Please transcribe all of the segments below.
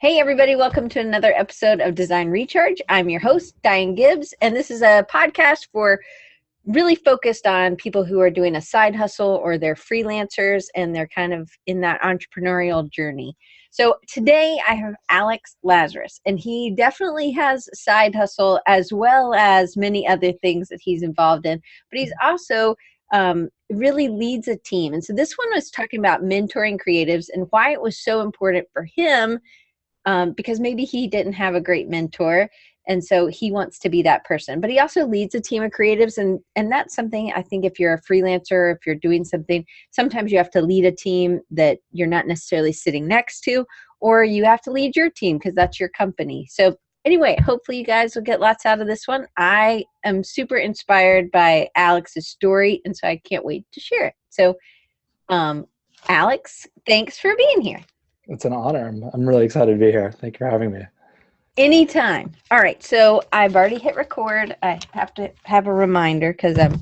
Hey, everybody, welcome to another episode of Design Recharge. I'm your host, Diane Gibbs, and this is a podcast for really focused on people who are doing a side hustle or they're freelancers and they're kind of in that entrepreneurial journey. So today I have Alex Lazaris, and he definitely has a side hustle as well as many other things that he's involved in, but he's also really leads a team. And so this one was talking about mentoring creatives and why it was so important for him. Because maybe he didn't have a great mentor, and so he wants to be that person. But he also leads a team of creatives, and that's something I think if you're a freelancer, if you're doing something, sometimes you have to lead a team that you're not necessarily sitting next to, or you have to lead your team because that's your company. So anyway, hopefully you guys will get lots out of this one. I am super inspired by Alex's story, and so I can't wait to share it. So Alex, thanks for being here. It's an honor. I'm really excited to be here. Thank you for having me. Anytime. All right. So I've already hit record. I have to have a reminder because I'm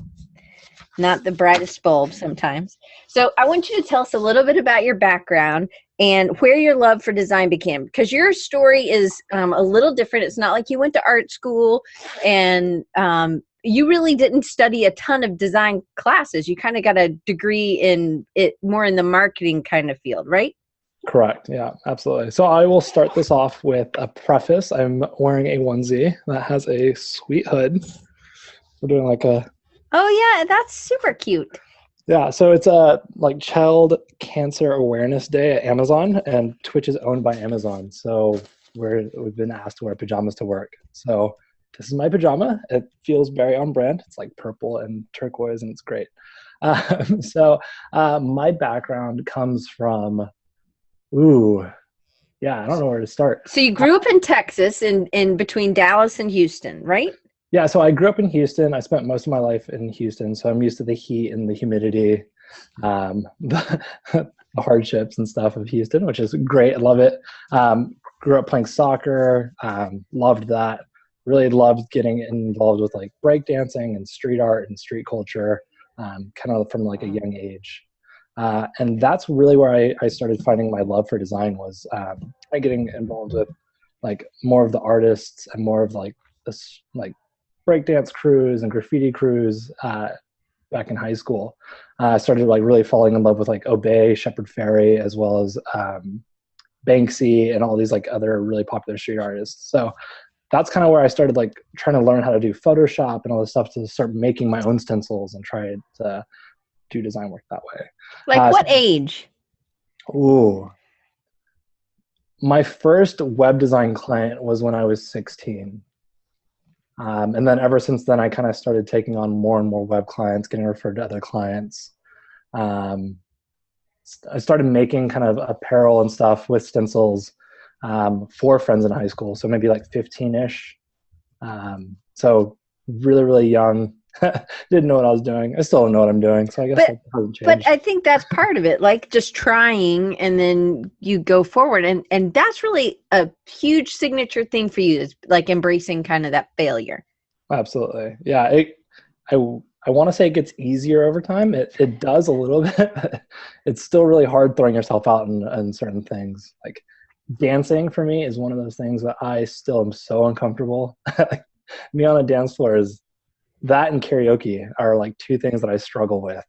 not the brightest bulb sometimes. So I want you to tell us a little bit about your background and where your love for design began, because your story is a little different. It's not like you went to art school and you really didn't study a ton of design classes. You kind of got a degree in it, more in the marketing kind of field, right? Correct. Yeah, absolutely. So I will start this off with a preface. I'm wearing a onesie that has a sweet hood. We're doing like a... Oh, yeah, that's super cute. Yeah, so it's a Child Cancer Awareness Day at Amazon, and Twitch is owned by Amazon. So we've been asked to wear pajamas to work. So this is my pajama. It feels very on brand. It's like purple and turquoise, and it's great. My background comes from... I don't know where to start. So you grew up in Texas, in between Dallas and Houston, right? Yeah, so I grew up in Houston. I spent most of my life in Houston, so I'm used to the heat and the humidity, the hardships and stuff of Houston, which is great. I love it. Grew up playing soccer, loved that. Really loved getting involved with like breakdancing and street art and street culture, kind of from like a young age. And that's really where I started finding my love for design was getting involved with like more of the artists and more of like this like breakdance crews and graffiti crews back in high school. I started like really falling in love with like Obey, Shepard Fairey, as well as Banksy and all these like other really popular street artists. So that's kind of where I started like trying to learn how to do Photoshop and all this stuff to start making my own stencils and try to do design work that way. Like what age? My first web design client was when I was 16. And then ever since then, I kind of started taking on more and more web clients, getting referred to other clients. I started making kind of apparel and stuff with stencils for friends in high school. So maybe like 15-ish. So really, really young. Didn't know what I was doing. I still don't know what I'm doing, so I guess that hasn't changed. But I think that's part of it, like just trying and then you go forward, and that's really a huge signature thing for you, is like embracing kind of that failure. Absolutely. Yeah. I want to say it gets easier over time. It does a little bit. But it's still really hard throwing yourself out in certain things. Like dancing for me is one of those things that I still am so uncomfortable. Like me on a dance floor is... That and karaoke are like two things that I struggle with.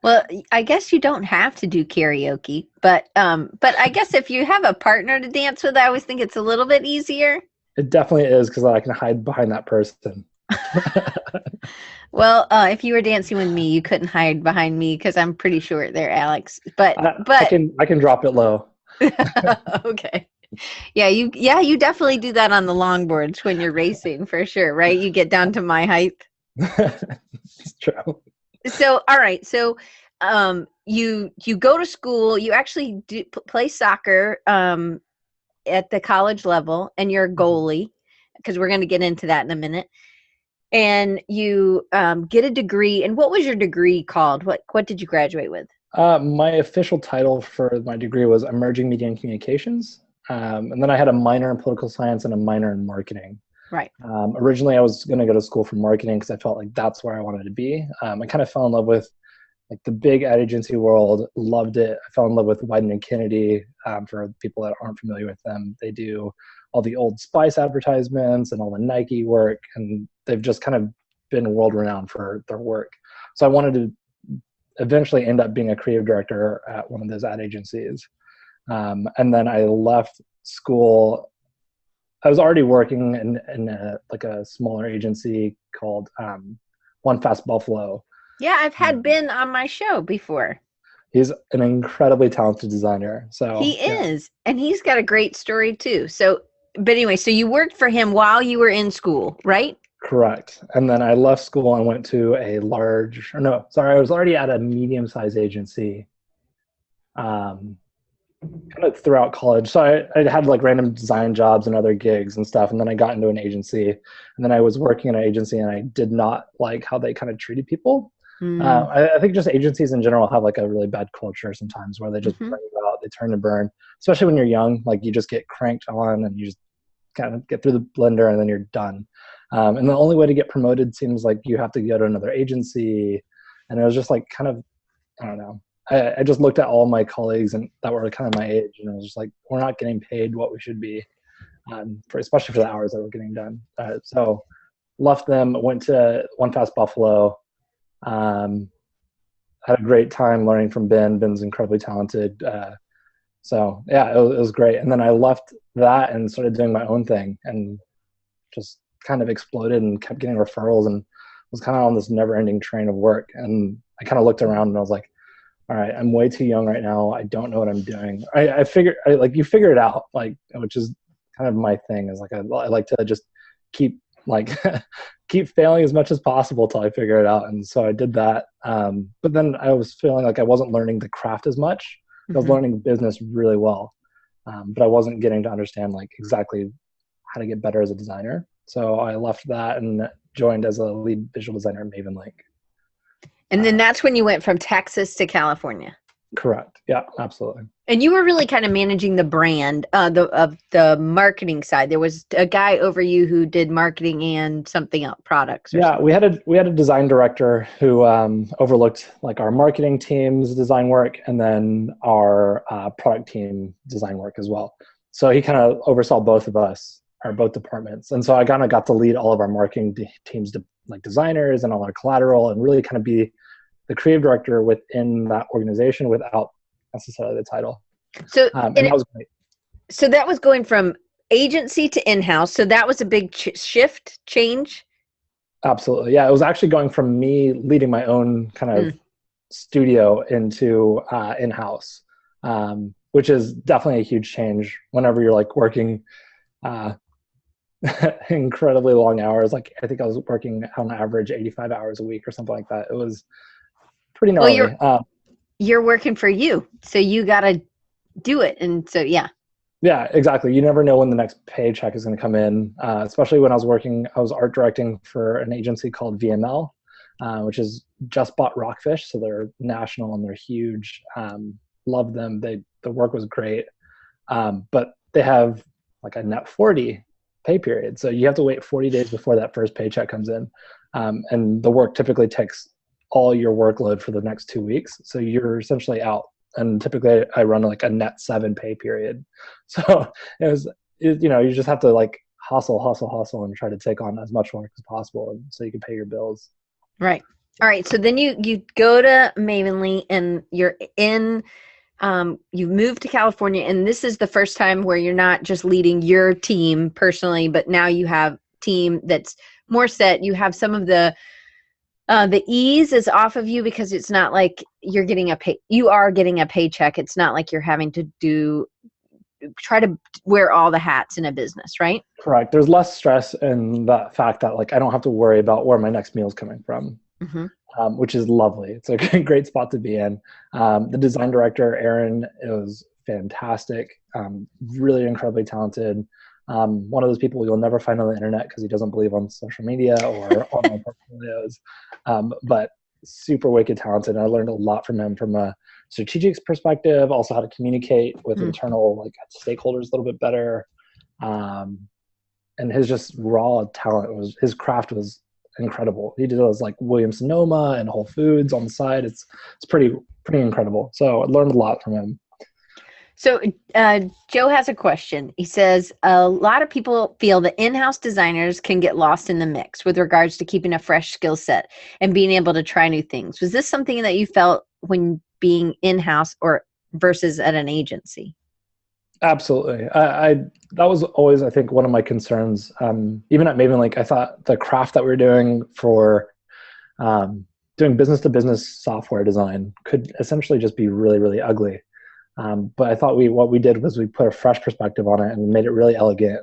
Well, I guess you don't have to do karaoke, but I guess if you have a partner to dance with, I always think it's a little bit easier. It definitely is, because I can hide behind that person. Well, if you were dancing with me, you couldn't hide behind me because I'm pretty short there, Alex. But I can drop it low. Okay. Yeah, you definitely do that on the longboards when you're racing, for sure, right? You get down to my height. It's true. So, all right. So, you go to school. You actually play soccer at the college level, and you're a goalie, because we're going to get into that in a minute. And you get a degree. And what was your degree called? What did you graduate with? My official title for my degree was Emerging Media and Communications. And then I had a minor in political science and a minor in marketing. Right. Originally, I was going to go to school for marketing because I felt like that's where I wanted to be. I kind of fell in love with like the big ad agency world, loved it. I fell in love with Wieden and Kennedy. For people that aren't familiar with them, they do all the Old Spice advertisements and all the Nike work, and they've just kind of been world renowned for their work. So I wanted to eventually end up being a creative director at one of those ad agencies. And then I left school. I was already working in a smaller agency called One Fast Buffalo. Yeah, I've had Ben on my show before. He's an incredibly talented designer. So he is, and he's got a great story too. So, but anyway, so you worked for him while you were in school, right? Correct. And then I left school and went to I was already at a medium-sized agency kind of throughout college. So I had like random design jobs and other gigs and stuff. And then I got into an agency, and then I was working in an agency, and I did not like how they kind of treated people. I think just agencies in general have like a really bad culture sometimes, where they just burn you out, they turn to burn, especially when you're young. Like you just get cranked on and you just kind of get through the blender and then you're done. And the only way to get promoted seems like you have to go to another agency. And it was just like kind of, I don't know. I just looked at all my colleagues and that were kind of my age, and it was just like, we're not getting paid what we should be, especially for the hours that we're getting done. So left them, went to One Fast Buffalo. Had a great time learning from Ben. Ben's incredibly talented. So yeah, it was great. And then I left that and started doing my own thing, and just kind of exploded and kept getting referrals, and was kind of on this never-ending train of work. And I kind of looked around and I was like, all right, I'm way too young right now. I don't know what I'm doing. I figured, you figure it out, like, which is kind of my thing, is like, I like to just keep keep failing as much as possible till I figure it out. And so I did that. But then I was feeling like I wasn't learning the craft as much. I was learning business really well. But I wasn't getting to understand like exactly how to get better as a designer. So I left that and joined as a lead visual designer at Maven Link. And then that's when you went from Texas to California. Correct. Yeah, absolutely. And you were really kind of managing the brand of the marketing side. There was a guy over you who did marketing and something else, products. Yeah, we had a design director who overlooked like our marketing team's design work, and then our product team design work as well. So he kind of oversaw both of us, or both departments. And so I kind of got to lead all of our marketing teams, like designers and all our collateral, and really kind of be the creative director within that organization without necessarily the title. So and that was great. So that was going from agency to in-house. So that was a big change. Absolutely. Yeah. It was actually going from me leading my own kind of studio into in-house, which is definitely a huge change whenever you're like working incredibly long hours. Like I think I was working on average 85 hours a week or something like that. It was pretty gnarly. Well, you're working for you, so you got to do it. And so, yeah. Yeah, exactly. You never know when the next paycheck is going to come in, especially when I was art directing for an agency called VML, which is just bought Rockfish. So they're national and they're huge. Love them. The work was great. But they have like a net 40 pay period. So you have to wait 40 days before that first paycheck comes in. And the work typically takes all your workload for the next 2 weeks. So you're essentially out. And typically I run like a net 7 pay period. So you just have to like hustle and try to take on as much work as possible so you can pay your bills. Right. All right. So then you go to Mavenly and you're in, you've moved to California, and this is the first time where you're not just leading your team personally, but now you have a team that's more set. You have some of the ease is off of you because it's not like you are getting a paycheck. It's not like you're having to try to wear all the hats in a business, right? Correct. There's less stress in the fact that like I don't have to worry about where my next meal is coming from, which is lovely. It's a great spot to be in. The design director, Aaron, is fantastic, really incredibly talented. One of those people you'll never find on the internet because he doesn't believe on social media or online portfolios, but super wicked talented. I learned a lot from him from a strategic perspective, also how to communicate with internal like stakeholders a little bit better. And his just raw talent his craft was incredible. He does like Williams Sonoma and Whole Foods on the side. It's pretty incredible. So I learned a lot from him. So Joe has a question. He says, a lot of people feel that in-house designers can get lost in the mix with regards to keeping a fresh skill set and being able to try new things. Was this something that you felt when being in-house or versus at an agency? Absolutely. I that was always, I think, one of my concerns. Even at Maven Link, I thought the craft that we were doing for doing business-to-business software design could essentially just be really, really ugly. But I thought what we did was we put a fresh perspective on it and made it really elegant.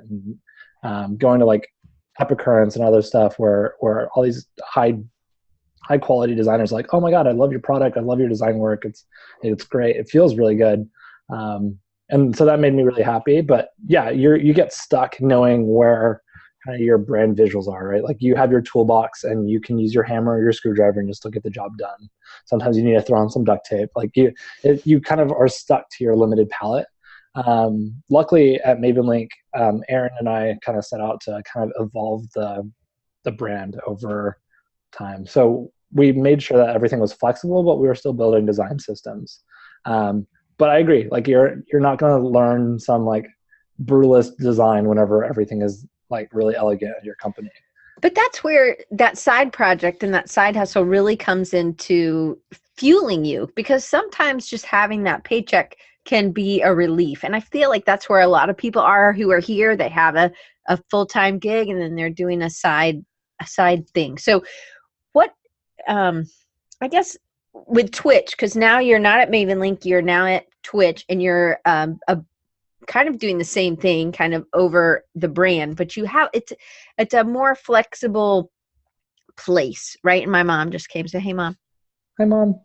And, going to like Epicurrents and other stuff where all these high quality designers are like, oh my God, I love your product. I love your design work. It's great. It feels really good. And so that made me really happy. But yeah, you get stuck knowing where kind of your brand visuals are, right? Like you have your toolbox and you can use your hammer or your screwdriver and you'll still get the job done. Sometimes you need to throw on some duct tape. Like you kind of are stuck to your limited palette. Luckily at Maven Link, Aaron and I kind of set out to kind of evolve the brand over time. So we made sure that everything was flexible, but we were still building design systems. But I agree, like you're not going to learn some like brutalist design whenever everything is like really elegant at your company. But that's where that side project and that side hustle really comes into fueling you, because sometimes just having that paycheck can be a relief. And I feel like that's where a lot of people are who are here. They have a full-time gig and then they're doing a side thing. So what, I guess with Twitch, because now you're not at Maven Link, you're now at Twitch, and you're kind of doing the same thing kind of over the brand, but you have it's a more flexible place, right? And my mom just came to say, hey Mom. Hi Mom.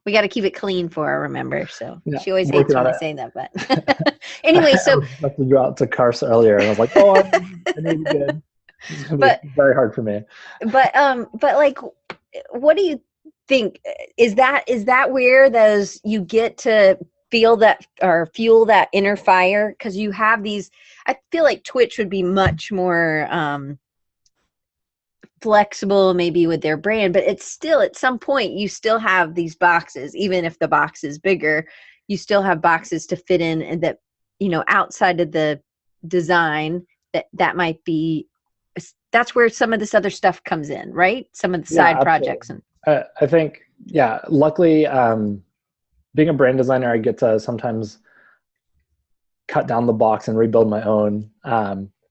We got to keep it clean for her, remember? So yeah, she always hates when I say that, but anyway, so I was about to curse earlier and I was like, oh, I need to be good. It's gonna be very hard for me. But like, what do you think? Is that where you get to feel that or fuel that inner fire? Because you have these, I feel like Twitch would be much more flexible maybe with their brand, but it's still at some point you still have these boxes. Even if the box is bigger, you still have boxes to fit in, and that, you know, outside of the design, that might be, that's where some of this other stuff comes in, right? Some of the side projects. And I think, yeah, luckily, being a brand designer, I get to sometimes cut down the box and rebuild my own.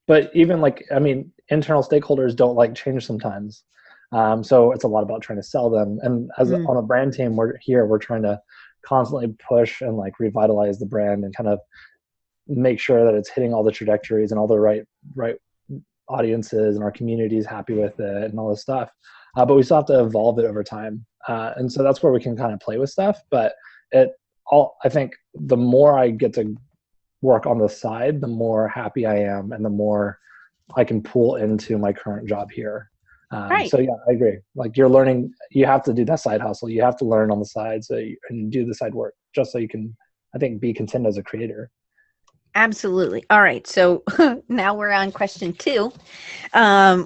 But even like, I mean, internal stakeholders don't like change sometimes. So it's a lot about trying to sell them. And on a brand team, we're trying to constantly push and like revitalize the brand and kind of make sure that it's hitting all the trajectories and all the right audiences, and our community is happy with it and all this stuff. But we still have to evolve it over time. And so that's where we can kind of play with stuff. But I think the more I get to work on the side, the more happy I am and the more I can pull into my current job here. Right. So yeah, I agree. Like you're learning, you have to do that side hustle. You have to learn on the side and do the side work just so you can, I think, be content as a creator. Absolutely. All right. So now we're on question 2. We're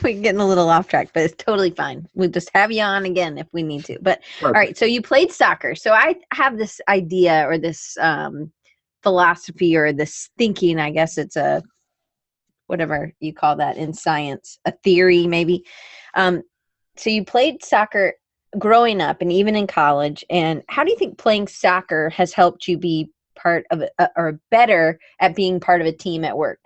getting a little off track, but it's totally fine. We'll just have you on again if we need to. But all right. So you played soccer. So I have this idea or this philosophy or this thinking, I guess it's a, whatever you call that in science, a theory maybe. So you played soccer growing up and even in college. And how do you think playing soccer has helped you be part of or better at being part of a team at work?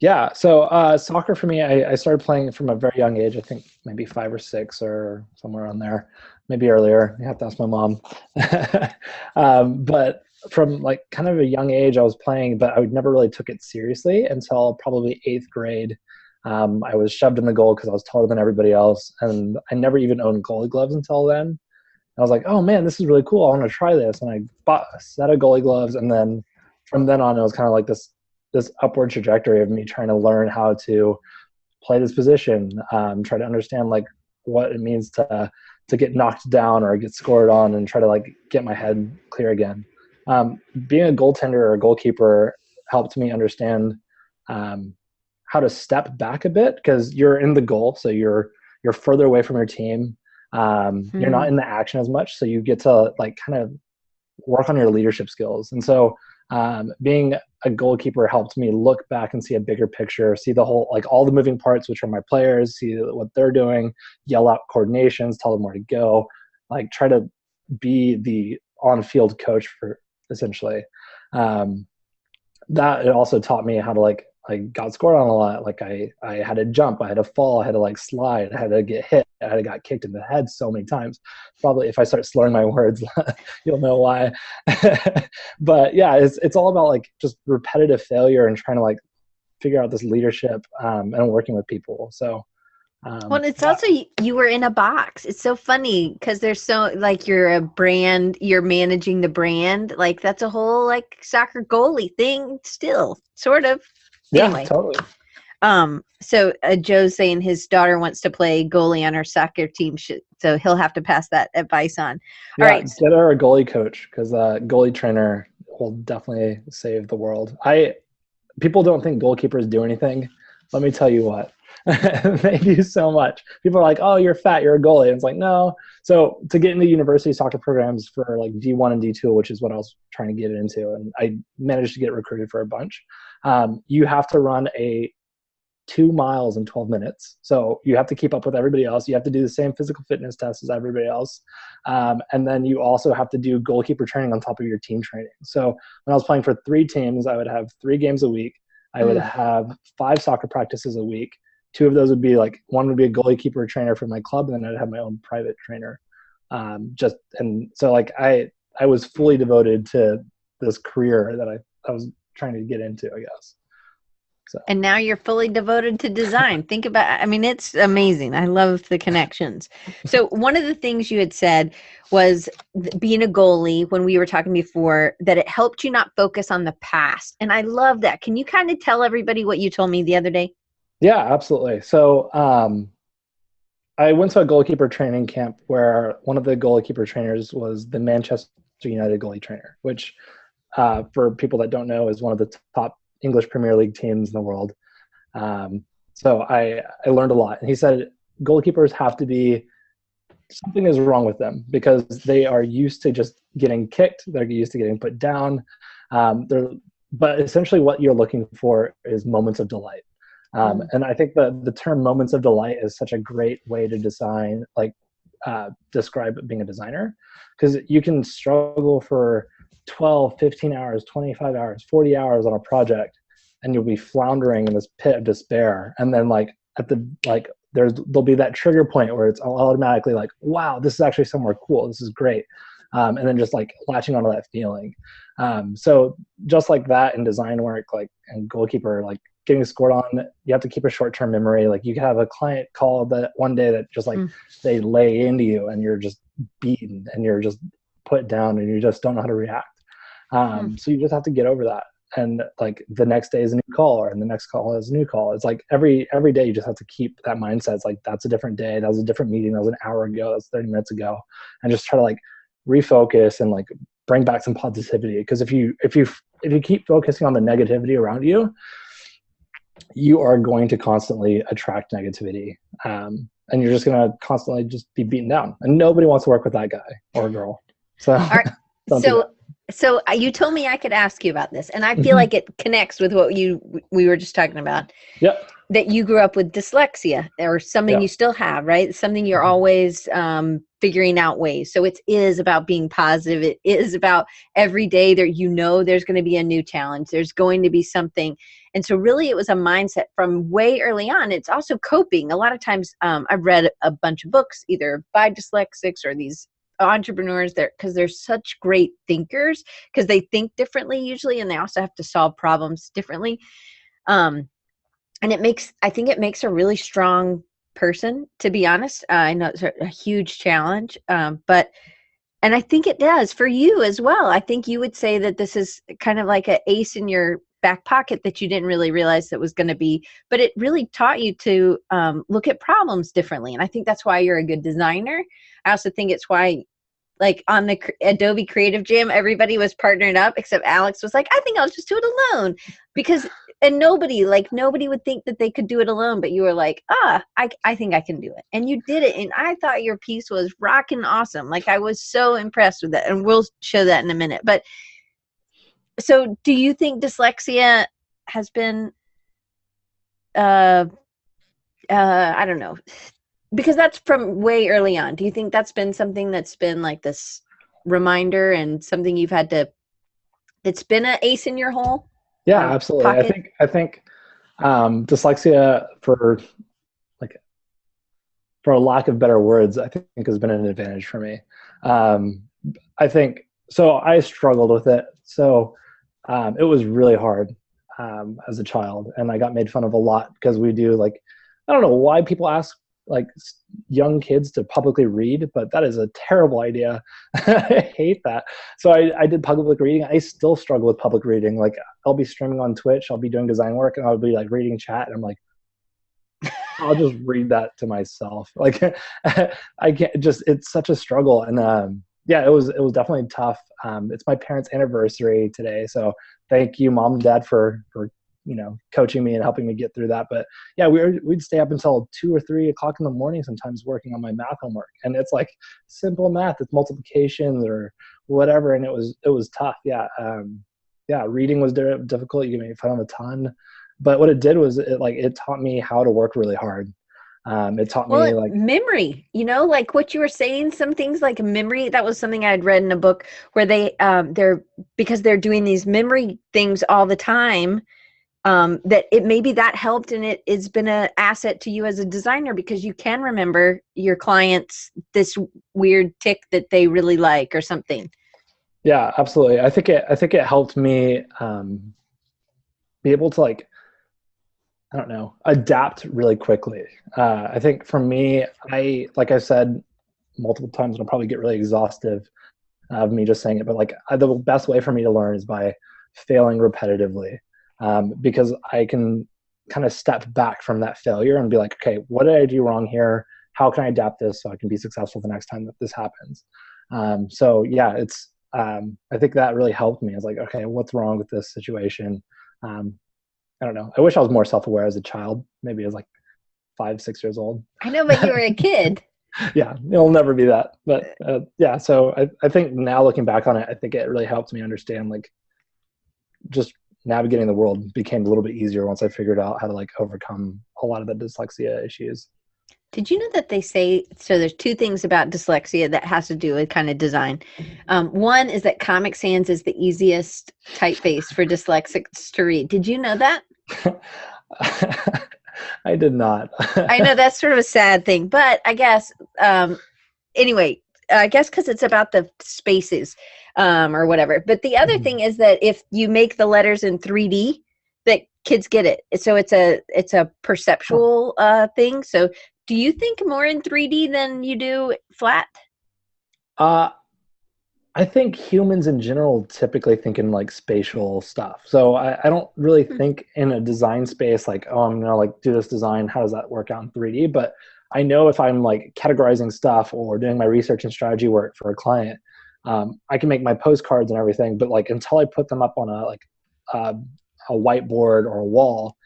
Yeah, so soccer for me, I started playing from a very young age. I think maybe 5 or 6 or somewhere on there, maybe earlier. You have to ask my mom. But from like kind of a young age, I was playing, but I never really took it seriously until probably 8th grade. I was shoved in the goal because I was taller than everybody else, and I never even owned goalie gloves until then. I was like, oh man, this is really cool. I want to try this. And I bought a set of goalie gloves. And then from then on, it was kind of like this upward trajectory of me trying to learn how to play this position, try to understand like what it means to get knocked down or get scored on, and try to like get my head clear again. Being a goaltender or a goalkeeper helped me understand how to step back a bit, because you're in the goal. So you're further away from your team. You're not in the action as much. So you get to like kind of work on your leadership skills. And so being a goalkeeper helped me look back and see a bigger picture, see the whole, like all the moving parts, which are my players, see what they're doing, yell out coordinations, tell them where to go, like try to be the on-field coach for essentially. That it also taught me how to like, I got scored on a lot. Like I had to jump, I had to fall, I had to like slide, I had to get hit, I had to got kicked in the head so many times. Probably if I start slurring my words, you'll know why. But yeah, it's all about like just repetitive failure and trying to like figure out this leadership and working with people. So well, it's also, you were in a box. It's so funny because there's so like, you're a brand, you're managing the brand. Like that's a whole like soccer goalie thing still, sort of. Anyway. Yeah, totally. So Joe's saying his daughter wants to play goalie on her soccer team, so he'll have to pass that advice on. Yeah, all right, get her a goalie coach, because goalie trainer will definitely save the world. People don't think goalkeepers do anything. Let me tell you what. They do so much. People are like, oh, you're fat, you're a goalie. And it's like, no. So to get into university soccer programs for like D1 and D2, which is what I was trying to get into, and I managed to get recruited for a bunch, you have to run a 2 miles in 12 minutes. So you have to keep up with everybody else. You have to do the same physical fitness tests as everybody else. And then you also have to do goalkeeper training on top of your team training. So when I was playing for 3 teams, I would have 3 games a week. I would have 5 soccer practices a week. 2 of those would be like, one would be a goalkeeper trainer for my club, and then I'd have my own private trainer. And so like I was fully devoted to this career that I was trying to get into, I guess. So. And now you're fully devoted to design. Think about, I mean, it's amazing. I love the connections. So one of the things you had said was being a goalie, when we were talking before, that it helped you not focus on the past. And I love that. Can you kind of tell everybody what you told me the other day? Yeah, absolutely. So I went to a goalkeeper training camp where one of the goalkeeper trainers was the Manchester United goalie trainer, which for people that don't know is one of the top English Premier League teams in the world. So I learned a lot. And he said goalkeepers have to be, something is wrong with them, because they are used to just getting kicked. They're used to getting put down. But essentially what you're looking for is moments of delight. And I think the term moments of delight is such a great way to describe being a designer, because you can struggle for 12, 15 hours, 25 hours, 40 hours on a project, and you'll be floundering in this pit of despair. And then there'll be that trigger point where it's automatically like, wow, this is actually somewhere cool. This is great. And then just like latching onto that feeling. So just like that in design work, like, and goalkeeper, like getting scored on, you have to keep a short-term memory. Like you could have a client call that one day that just like they lay into you and you're just beaten and you're just put down and you just don't know how to react. So you just have to get over that. And like the next day is a new call, and the next call is a new call. It's like every day you just have to keep that mindset. It's like, that's a different day. That was a different meeting. That was an hour ago. That's 30 minutes ago. And just try to like refocus and like bring back some positivity. Because if you keep focusing on the negativity around you, you are going to constantly attract negativity. And you're just going to constantly just be beaten down. And nobody wants to work with that guy or girl. So, all right. So you told me I could ask you about this, and I feel like it connects with what we were just talking about. Yep. That you grew up with dyslexia, or something you still have, right? Something you're always figuring out ways. So it is about being positive. It is about every day there, there's going to be a new challenge. There's going to be something. And so really it was a mindset from way early on. It's also coping. A lot of times I've read a bunch of books, either by dyslexics or these entrepreneurs there, because they're such great thinkers, because they think differently usually, and they also have to solve problems differently. And I think it makes a really strong person, to be honest. I know it's a huge challenge, and I think it does for you as well. I think you would say that this is kind of like an ace in your back pocket that you didn't really realize that was going to be, but it really taught you to look at problems differently. And I think that's why you're a good designer. I also think it's why like on the Adobe Creative Jam, everybody was partnered up except Alex was like, I think I'll just do it alone, because and nobody would think that they could do it alone, but you were like, I think I can do it, and you did it, and I thought your piece was rocking awesome. Like, I was so impressed with it, and we'll show that in a minute. But so, do you think dyslexia has been I don't know, because that's from way early on. Do you think that's been something that's been like this reminder and something you've had to, that's been an ace in your hole? Yeah, absolutely. Pocket? I think dyslexia, for a lack of better words, I think has been an advantage for me. I think so. I struggled with it, so it was really hard as a child, and I got made fun of a lot because we do, like, I don't know why people ask like young kids to publicly read, but that is a terrible idea. I hate that. So I did public reading. I still struggle with public reading. Like, I'll be streaming on Twitch, I'll be doing design work, and I'll be like reading chat, and I'm like, I'll just read that to myself. Like, I can't just, it's such a struggle. And yeah, it was definitely tough. It's my parents' anniversary today, so thank you, Mom and Dad, for coaching me and helping me get through that. But yeah, we'd stay up until 2 or 3 o'clock in the morning sometimes working on my math homework, and it's like simple math, it's multiplications or whatever, and it was tough. Yeah. Reading was difficult. You get made fun of a ton, but what it did was it taught me how to work really hard. It taught me like memory, like what you were saying, some things like memory. That was something I had read in a book where because they're doing these memory things all the time, that maybe that helped, and it's been an asset to you as a designer because you can remember your clients this weird tick that they really like or something. Yeah, absolutely. I think it helped me be able to I don't know, adapt really quickly. I think for me, like I said multiple times, and I'll probably get really exhaustive of me just saying it, but the best way for me to learn is by failing repetitively, because I can kind of step back from that failure and be like, okay, what did I do wrong here? How can I adapt this so I can be successful the next time that this happens? So yeah, I think that really helped me. I was like, okay, what's wrong with this situation? I don't know. I wish I was more self-aware as a child. Maybe as 5, 6 years old. I know, but you were a kid. Yeah, it'll never be that. But yeah, so I think now looking back on it, I think it really helped me understand just navigating the world became a little bit easier once I figured out how to overcome a lot of the dyslexia issues. Did you know that they say, so there's 2 things about dyslexia that has to do with kind of design. One is that Comic Sans is the easiest typeface for dyslexics to read. Did you know that? I did not. I know that's sort of a sad thing, but I guess, anyway, I guess because it's about the spaces or whatever. But the other thing is that if you make the letters in 3D, that kids get it. So it's a perceptual thing. So do you think more in 3D than you do flat? I think humans in general typically think in spatial stuff. So I don't really think in a design space oh, I'm gonna do this design. How does that work out in 3D? But I know if I'm categorizing stuff or doing my research and strategy work for a client, I can make my postcards and everything. But until I put them up on a whiteboard or a wall,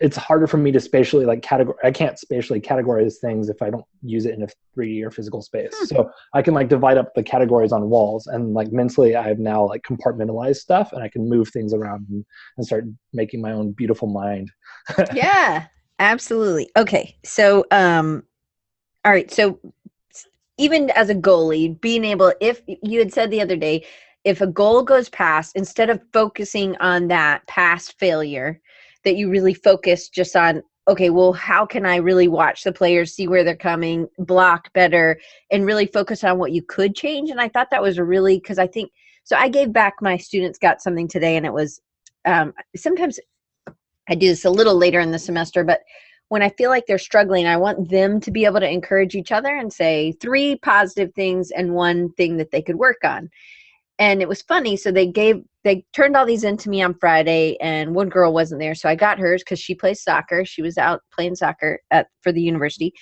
it's harder for me to spatially I can't spatially categorize things if I don't use it in a 3D or physical space. So I can divide up the categories on walls, and mentally I've now compartmentalized stuff, and I can move things around and start making my own beautiful mind. Yeah, absolutely. Okay. So, all right. So even as a goalie, being able, if you had said the other day, if a goal goes past, instead of focusing on that past failure, that you really focus just on, okay, well, how can I really watch the players, see where they're coming, block better, and really focus on what you could change? And I thought that was because I think, so I gave back, my students got something today, and it was, sometimes I do this a little later in the semester, but when I feel like they're struggling, I want them to be able to encourage each other and say 3 positive things and 1 thing that they could work on. And it was funny. So they turned all these into me on Friday, and one girl wasn't there. So I got hers because she plays soccer. She was out playing soccer for the university.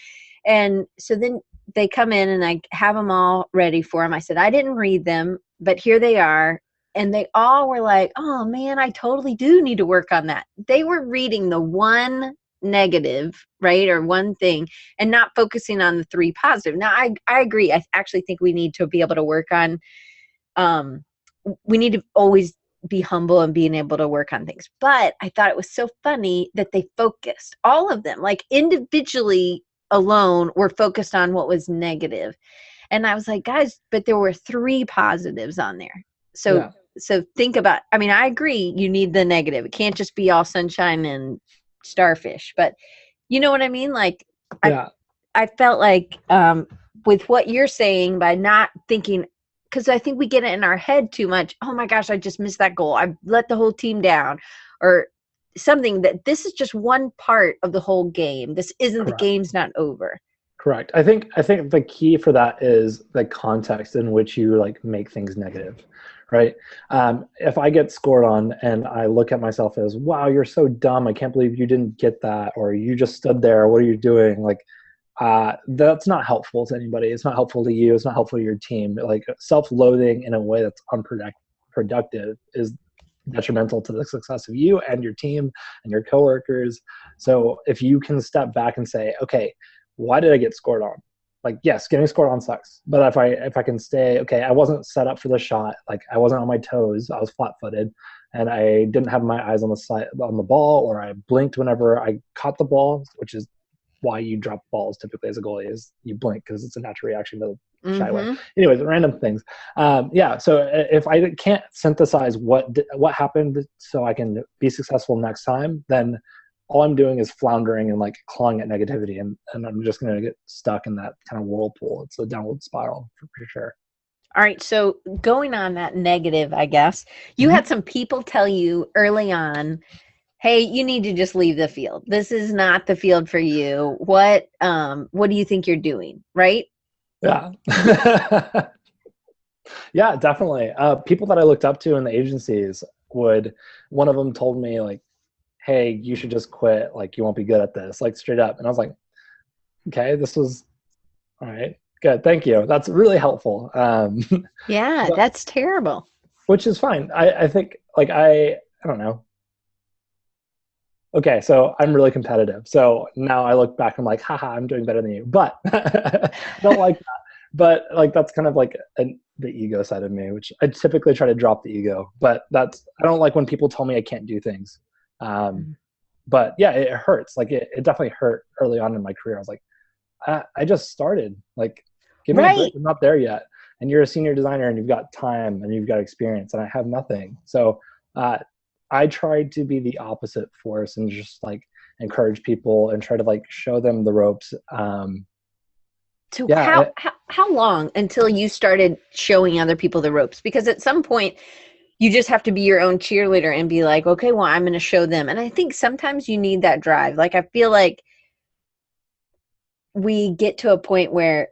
And so then they come in and I have them all ready for them. I said, I didn't read them, but here they are. And they all were like, oh man, I totally do need to work on that. They were reading the one negative, right? Or one thing and not focusing on the three positive. Now I agree. I actually think we need to be able to work on, we need to always be humble and being able to work on things. But I thought it was so funny that they focused, all of them, like individually alone, were focused on what was negative. And I was like, guys, but there were three positives on there. So So think about, I mean, I agree you need the negative. It can't just be all sunshine and starfish, but you know what I mean? Like, I felt like with what you're saying, by not thinking, because I think we get it in our head too much. Oh my gosh, I just missed that goal. I let the whole team down, or something, that this is just one part of the whole game. This isn't, the game's not over. Correct. I think the key for that is the context in which you like make things negative, right? If I get scored on and I look at myself as, wow, you're so dumb. I can't believe you didn't get that. Or you just stood there. What are you doing? Like, that's not helpful to anybody. It's not helpful to you. It's not helpful to your team. Like, self-loathing in a way that's unproductive is detrimental to the success of you and your team and your coworkers. So if you can step back and say, okay, why did I get scored on? Like, yes, getting scored on sucks. But if I can stay, okay, I wasn't set up for the shot. Like, I wasn't on my toes. I was flat-footed, and I didn't have my eyes on the ball, or I blinked whenever I caught the ball, which is why you drop balls typically as a goalie, is you blink because it's a natural reaction to shy away. Anyways, random things. So if I can't synthesize what happened so I can be successful next time, then all I'm doing is floundering and like clawing at negativity, and I'm just going to get stuck in that kind of whirlpool. It's a downward spiral for sure. All right. So going on that negative, I guess, you had some people tell you early on, hey, you need to just leave the field. This is not the field for you. What do you think you're doing? Right? Yeah. Yeah, definitely. People that I looked up to in the agencies one of them told me like, hey, you should just quit. Like, you won't be good at this, like straight up. And I was like, okay, this was all right. Good. Thank you. That's really helpful. Yeah, that's terrible. Which is fine. I think like, I don't know. Okay, so I'm really competitive. So now I look back and I'm like, haha, I'm doing better than you. But I don't like that. But like, that's kind of like the ego side of me, which I typically try to drop the ego. But I don't like when people tell me I can't do things. But yeah, it hurts. Like, it definitely hurt early on in my career. I was like, I just started. Like, give me a break. I'm not there yet. And you're a senior designer and you've got time and you've got experience, and I have nothing. So I tried to be the opposite force and just like encourage people and try to like show them the ropes. So how long until you started showing other people the ropes? Because at some point you just have to be your own cheerleader and be like, okay, well, I'm going to show them. And I think sometimes you need that drive. Like, I feel like we get to a point where,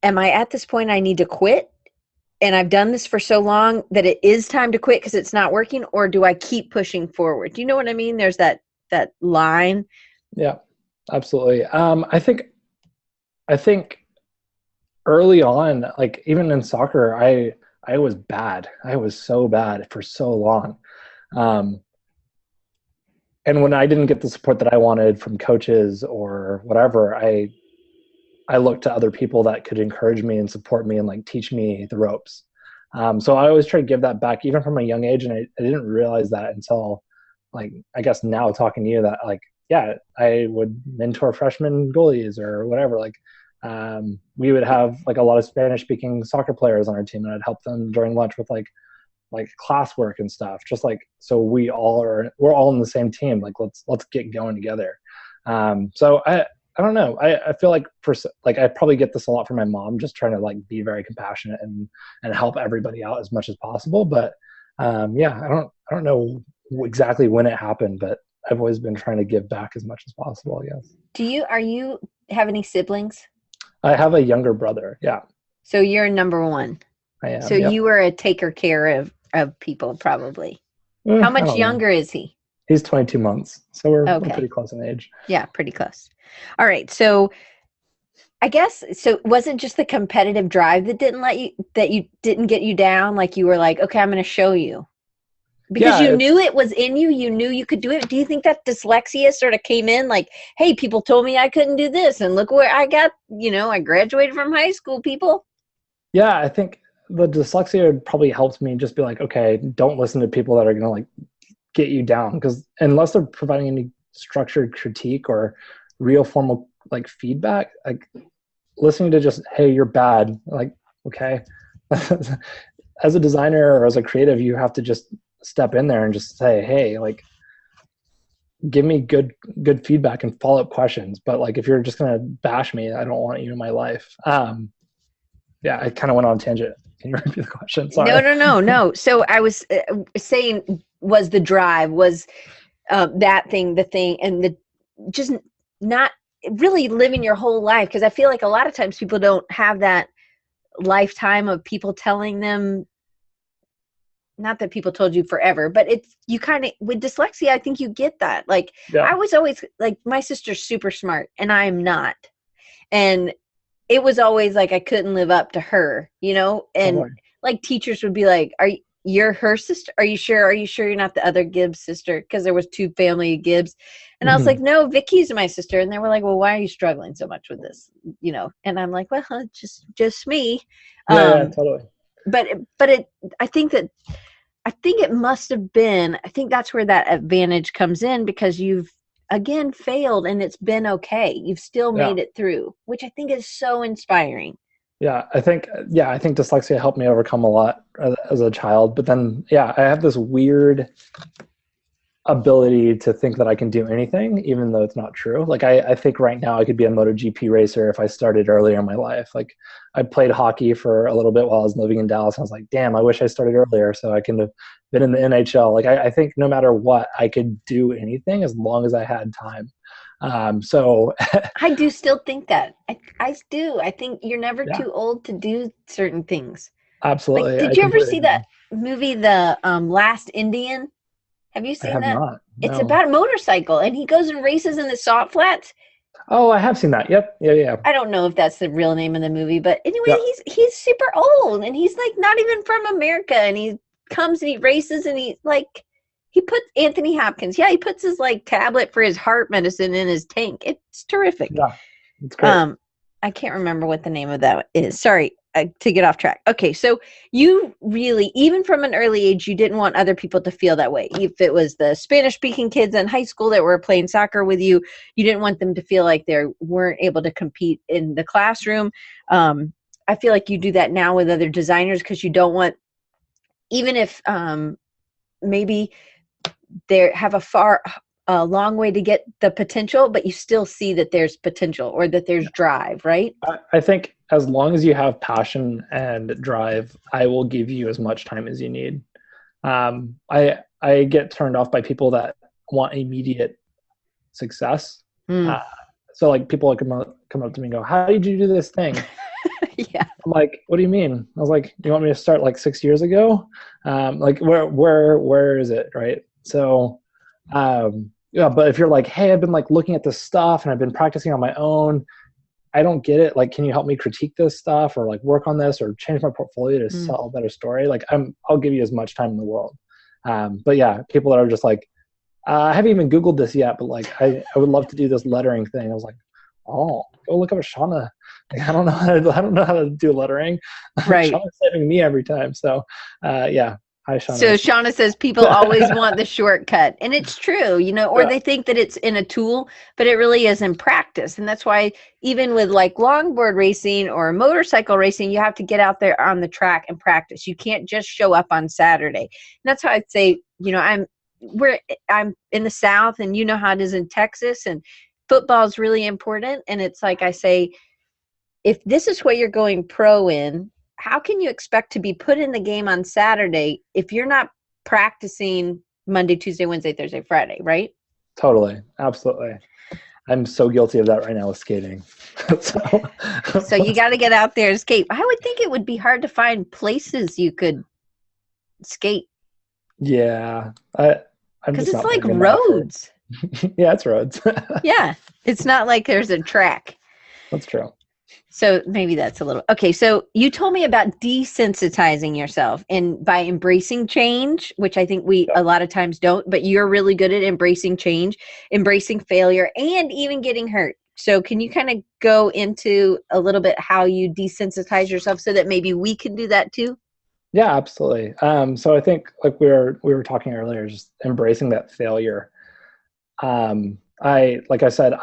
am I at this point I need to quit? And I've done this for so long that it is time to quit because it's not working, or do I keep pushing forward? Do you know what I mean? There's that line. Yeah, absolutely. I think early on, like even in soccer, I was bad. I was so bad for so long. And when I didn't get the support that I wanted from coaches or whatever, I looked to other people that could encourage me and support me and like teach me the ropes. So I always try to give that back, even from a young age. And I didn't realize that until like, I guess now talking to you, that like, yeah, I would mentor freshman goalies or whatever. Like, we would have like a lot of Spanish speaking soccer players on our team, and I'd help them during lunch with like classwork and stuff. Just like, so we're all in the same team. Like, let's get going together. So I don't know. I feel like I probably get this a lot from my mom, just trying to like be very compassionate and help everybody out as much as possible. But yeah, I don't know exactly when it happened, but I've always been trying to give back as much as possible, I guess. Are you have any siblings? I have a younger brother. Yeah. So you're number one. I am. So you were a taker care of people, probably. How much younger is he? He's 22 months. So we're pretty close in age. Yeah, pretty close. All right. So I guess so. Was it just the competitive drive that didn't get you down? Like you were like, okay, I'm going to show you because Yeah, you knew it was in you. You knew you could do it. Do you think that dyslexia sort of came in like, hey, people told me I couldn't do this, and look where I got. I graduated from high school. People. yeah, I think the dyslexia probably helped me just be like, okay, don't listen to people that are going to like get you down, because unless they're providing any structured critique or real formal like feedback, like listening to just, hey, you're bad, like, okay. As a designer or as a creative, you have to just step in there and just say, hey, like, give me good feedback and follow-up questions. But like, if you're just going to bash me, I don't want you in my life. Yeah, I kind of went on a tangent. Can you repeat the question? Sorry. No. So I was saying, was the drive, was that thing, the thing, and the just not really living your whole life, because I feel like a lot of times people don't have that lifetime of people telling them, not that people told you forever, but it's, you kind of, with dyslexia, I think you get that. Like, Yeah. I was always like, my sister's super smart and I am not. And it was always like, I couldn't live up to her, and Totally. like teachers would be like, you're her sister? Are you sure? Are you sure you're not the other Gibbs sister? Because there was two family of Gibbs. And I was like, no, Vicky's my sister. And they were like, well, why are you struggling so much with this? And I'm like, well, just me. Yeah, totally. But I think it must have been, I think that's where that advantage comes in, because you've again failed and it's been okay. You've still made it through, which I think is so inspiring. Yeah, I think dyslexia helped me overcome a lot as a child. But then, I have this weird ability to think that I can do anything, even though it's not true. Like I think right now I could be a MotoGP racer if I started earlier in my life. Like I played hockey for a little bit while I was living in Dallas. And I was like, damn, I wish I started earlier so I can have been in the NHL. Like I think no matter what, I could do anything as long as I had time. So I do still think that. I do. I think you're never too old to do certain things. Absolutely. Like, did you ever see that movie, The Last Indian? Have you seen that? I have not. No. It's about a motorcycle, and he goes and races in the salt flats. Oh, I have seen that. Yep. Yeah. I don't know if that's the real name of the movie, but anyway, he's super old, and he's like not even from America, and he comes and he races, and he puts Anthony Hopkins. Yeah, he puts his like tablet for his heart medicine in his tank. It's terrific. Yeah, it's great. I can't remember what the name of that is. Sorry, to get off track. Okay, so you really, even from an early age, you didn't want other people to feel that way. If it was the Spanish-speaking kids in high school that were playing soccer with you, you didn't want them to feel like they weren't able to compete in the classroom. I feel like you do that now with other designers, because you don't want, even if maybe they have a long way to get the potential, but you still see that there's potential or that there's drive, right? I think as long as you have passion and drive, I will give you as much time as you need. I get turned off by people that want immediate success. So like people come up to me and go, how did you do this thing? Yeah. I'm like, what do you mean? I was like, you want me to start like 6 years ago? Like where is it? Right. So, but if you're like, hey, I've been like looking at this stuff and I've been practicing on my own, I don't get it. Like, can you help me critique this stuff or like work on this or change my portfolio to sell a better story? Like I'll give you as much time in the world. But yeah, people that are just like, I haven't even Googled this yet, but like, I would love to do this lettering thing. I was like, oh, go look up Shauna. Like, I don't know how to do lettering. Right. Shauna's saving me every time. So, yeah. Hi, Shauna. So Shauna says people always want the shortcut, and it's true, or they think that it's in a tool, but it really is in practice. And that's why even with like longboard racing or motorcycle racing, you have to get out there on the track and practice. You can't just show up on Saturday. And that's why I'd say, I'm in the South, and you know how it is in Texas, and football is really important. And it's like I say, if this is what you're going pro in, how can you expect to be put in the game on Saturday if you're not practicing Monday, Tuesday, Wednesday, Thursday, Friday, right? Totally. Absolutely. I'm so guilty of that right now with skating. So you got to get out there and skate. I would think it would be hard to find places you could skate. Yeah. Because it's like roads. Yeah, it's roads. Yeah. It's not like there's a track. That's true. So maybe that's a little okay. So you told me about desensitizing yourself and by embracing change, which I think we a lot of times don't, but you're really good at embracing change, embracing failure, and even getting hurt. So can you kind of go into a little bit how you desensitize yourself so that maybe we can do that too? Yeah, absolutely. So I think like we were talking earlier, just embracing that failure. Like I said,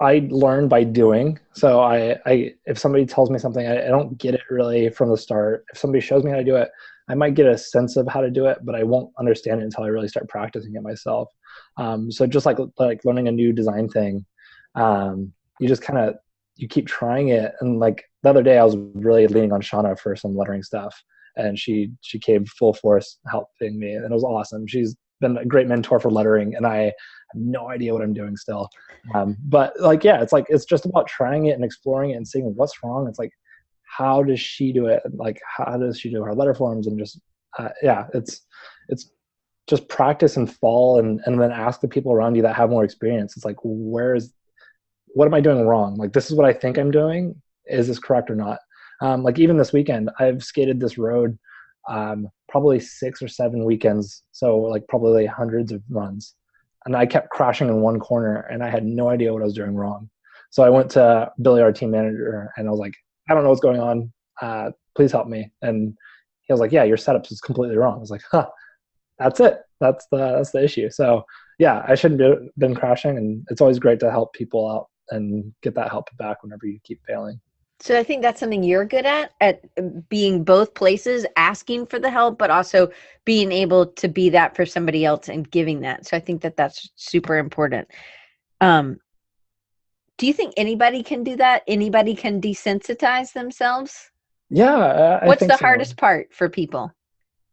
I learn by doing. So I if somebody tells me something, I don't get it really from the start. If somebody shows me how to do it, I might get a sense of how to do it, but I won't understand it until I really start practicing it myself. So just like learning a new design thing, you just kind of you keep trying it. And like the other day, I was really leaning on Shauna for some lettering stuff, and she came full force helping me, and it was awesome. She's been a great mentor for lettering, and I have no idea what I'm doing still. But like, yeah, it's just about trying it and exploring it and seeing what's wrong. It's like, how does she do it? Like, how does she do her letter forms? And just, yeah, it's just practice and fall and then ask the people around you that have more experience. It's like, what am I doing wrong? Like, this is what I think I'm doing. Is this correct or not? Like even this weekend, I've skated this road probably 6 or 7 weekends. So like probably hundreds of runs. And I kept crashing in one corner and I had no idea what I was doing wrong. So I went to Billy, our team manager, and I was like, I don't know what's going on. Please help me. And he was like, yeah, your setup is completely wrong. I was like, huh, that's it. That's the issue. So yeah, I shouldn't have been crashing. And it's always great to help people out and get that help back whenever you keep failing. So I think that's something you're good at being both places, asking for the help, but also being able to be that for somebody else and giving that. So I think that that's super important. Um, do you think anybody can do that? Anybody can desensitize themselves? Yeah, I What's think the so. hardest part for people?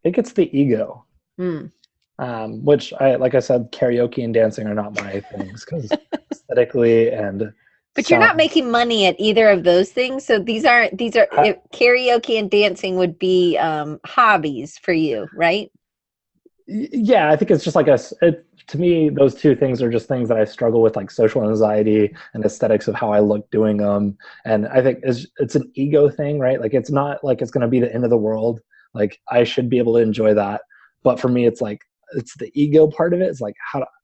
It gets the ego, Hmm. which like I said, karaoke and dancing are not my things because aesthetically and But you're not sound. making money at either of those things. So these are if karaoke and dancing would be hobbies for you, right? Yeah, I think it's just like to me, those two things are just things that I struggle with, like social anxiety and aesthetics of how I look doing them. And I think it's an ego thing, right? Like it's not like it's going to be the end of the world. Like I should be able to enjoy that. But for me, it's like, it's the ego part of it. It's like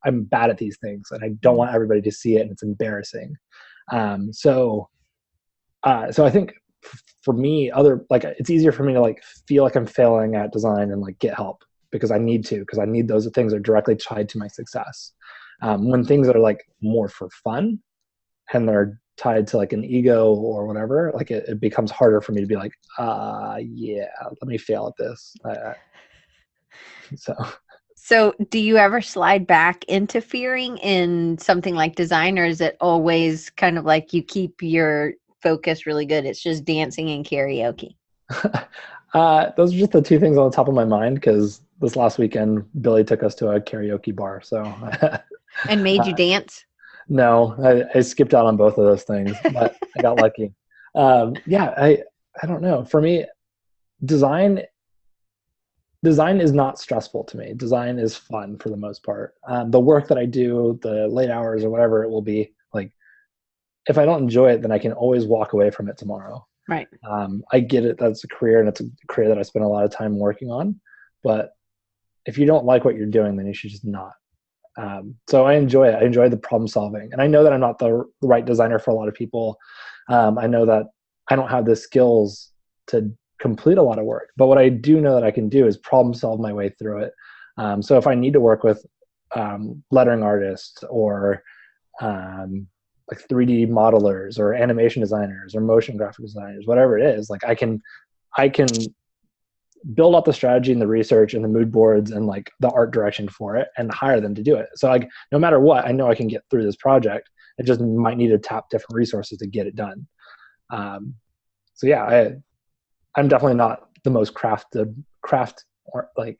I'm bad at these things and I don't want everybody to see it and it's embarrassing. So I think for me, like it's easier for me to like feel like I'm failing at design and like get help because I need to, because I need those things are directly tied to my success. When things are like more for fun and they're tied to like an ego or whatever, like it becomes harder for me to be like, yeah, let me fail at this. So So do you ever slide back into fearing in something like design, or is it always kind of like you keep your focus really good? It's just dancing and karaoke. those are just the two things on the top of my mind because this last weekend Billy took us to a karaoke bar. So And made you dance? no, I skipped out on both of those things, but I got lucky. Yeah, I don't know. For me, design is not stressful to me. Design is fun for the most part. The work that I do, the late hours or whatever it will be, like if I don't enjoy it, then I can always walk away from it tomorrow. Right. I get it. That's a career, and it's a career that I spend a lot of time working on. But if you don't like what you're doing, then you should just not. So I enjoy it. I enjoy the problem solving, and I know that I'm not the right designer for a lot of people. I know that I don't have the skills to complete a lot of work, but what I do know that I can do is problem solve my way through it. So if I need to work with lettering artists or like 3D modelers or animation designers or motion graphic designers, whatever it is, like I can build up the strategy and the research and the mood boards and like the art direction for it and hire them to do it. So like no matter what, I know I can get through this project. It just might need to tap different resources to get it done. So yeah, I'm definitely not the most craft or like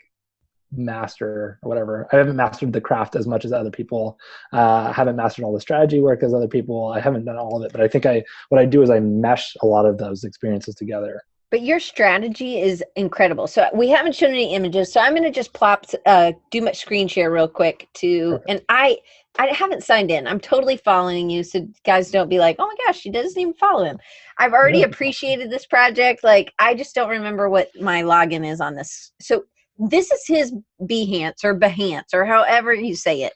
master or whatever. I haven't mastered the craft as much as other people. I haven't mastered all the strategy work as other people. I haven't done all of it, but I think what I do is I mesh a lot of those experiences together. But your strategy is incredible. So we haven't shown any images. So I'm going to just do my screen share real quick Perfect. and I haven't signed in. I'm totally following you. So guys don't be like, oh my gosh, she doesn't even follow him. I've already Yeah. appreciated this project. Like, I just don't remember what my login is on this. So this is his Behance or Behance or however you say it.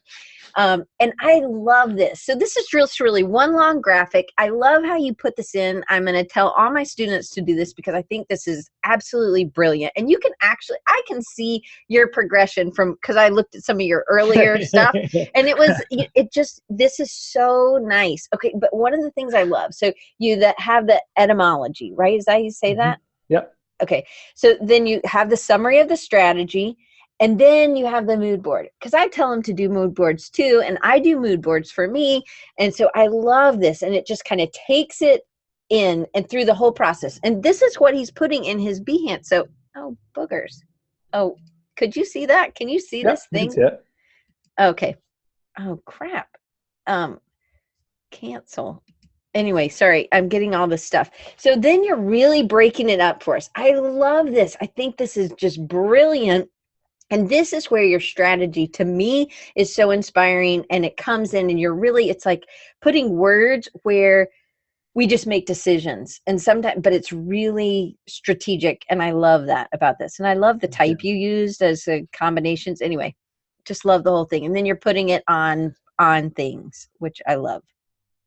And I love this. So this is really one long graphic. I love how you put this in. I'm going to tell all my students to do this because I think this is absolutely brilliant. And you can actually, I can see your progression because I looked at some of your earlier stuff and this is so nice. Okay. But one of the things I love, so you that have the etymology, right? Is that how you say that? Yep. Okay. So then you have the summary of the strategy. And then you have the mood board, because I tell them to do mood boards too. And I do mood boards for me. And so I love this. And it just kind of takes it in and through the whole process. And this is what he's putting in his Behance. So, oh, boogers. Oh, could you see that? Can you see this thing? You can see it. Okay. Oh, crap. Cancel. Anyway, sorry, I'm getting all this stuff. So then you're really breaking it up for us. I love this. I think this is just brilliant. And this is where your strategy, to me, is so inspiring. And it comes in and it's like putting words where we just make decisions. And sometimes, but it's really strategic. And I love that about this. And I love the type you used as combinations. Anyway, just love the whole thing. And then you're putting it on things, which I love.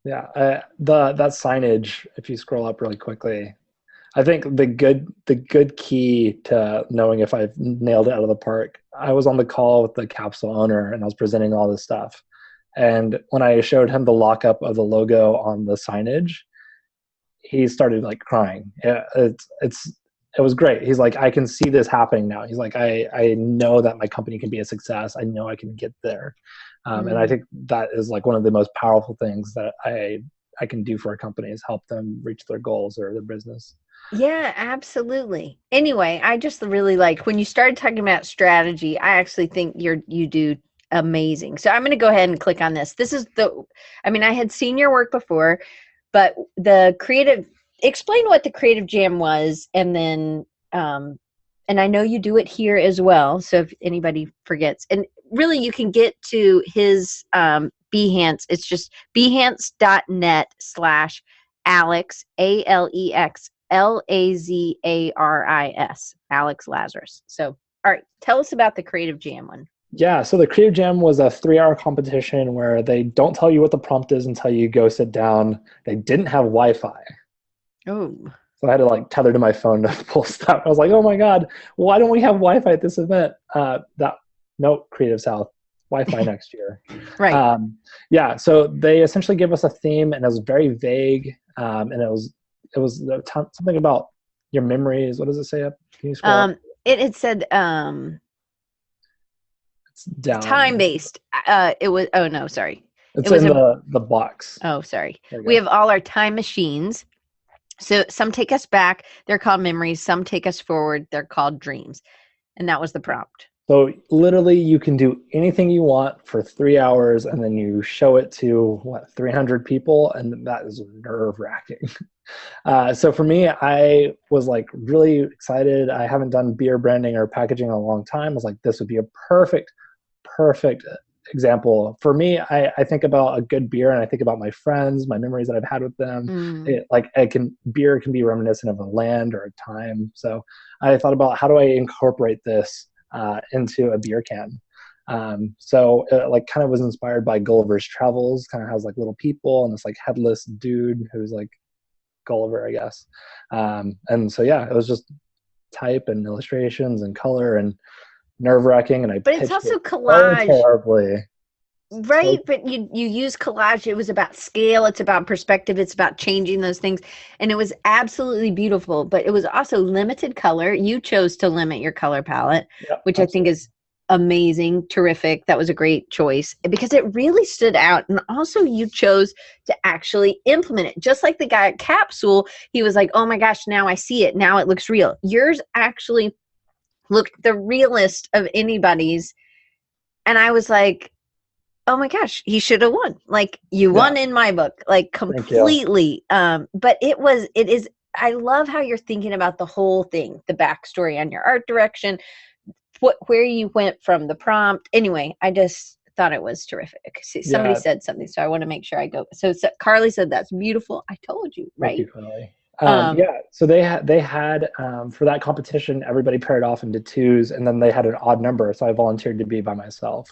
Yeah. That signage, if you scroll up really quickly, I think the good key to knowing if I've nailed it out of the park, I was on the call with the capsule owner and I was presenting all this stuff. And when I showed him the lockup of the logo on the signage, he started like crying. It was great. He's like, I can see this happening now. He's like, I know that my company can be a success. I know I can get there. And I think that is like one of the most powerful things that I can do for a company is help them reach their goals or their business. Yeah, absolutely. Anyway, I just really like when you started talking about strategy, I actually think you do amazing. So I'm going to go ahead and click on this. This is I had seen your work before, but explain what the Creative Jam was. And then, and I know you do it here as well. So if anybody forgets, and really you can get to his, Behance. It's just behance.net/Alex, Alex Lazaris, Alex Lazaris. So, all right, tell us about the Creative Jam one. Yeah, so the Creative Jam was a 3-hour competition where they don't tell you what the prompt is until you go sit down. They didn't have Wi-Fi. Oh. So I had to like tether to my phone to pull stuff. I was like, oh my God, why don't we have Wi-Fi at this event? No, Creative South, Wi-Fi next year. Right. Yeah, so they essentially gave us a theme and it was very vague. And it was something about your memories. What does it say up? Can you scroll up? It said it's down. Time-based. It was sorry. It's in the box. Oh, sorry. We have all our time machines. So some take us back, they're called memories. Some take us forward, they're called dreams. And that was the prompt. So literally you can do anything you want for 3 hours and then you show it to 300 people, and that is nerve-wracking. So for me, I was like really excited. I haven't done beer branding or packaging in a long time. I was like, this would be a perfect example. For me, I think about a good beer and I think about my friends, my memories that I've had with them. Beer can be reminiscent of a land or a time. So I thought about how do I incorporate this into a beer can. So it like kind of was inspired by Gulliver's Travels, kind of has like little people and this like headless dude who's like Gulliver, I guess. And so, yeah, it was just type and illustrations and color and nerve-wracking. But it's also collage. Terribly. Right, but you use collage. It was about scale. It's about perspective. It's about changing those things. And it was absolutely beautiful, but it was also limited color. You chose to limit your color palette, which absolutely. I think is amazing, terrific. That was a great choice because it really stood out. And also you chose to actually implement it. Just like the guy at Capsule, he was like, oh my gosh, now I see it. Now it looks real. Yours actually looked the realest of anybody's. And I was like, oh my gosh, he should have won. Like you won in my book, like completely. But it is I love how you're thinking about the whole thing, the backstory on your art direction, where you went from the prompt. Anyway, I just thought it was terrific. See, somebody said something, so I want to make sure I go. So Carly said, that's beautiful. I told you, right? Thank you, Carly. Yeah, so they had for that competition, everybody paired off into twos, and then they had an odd number, so I volunteered to be by myself.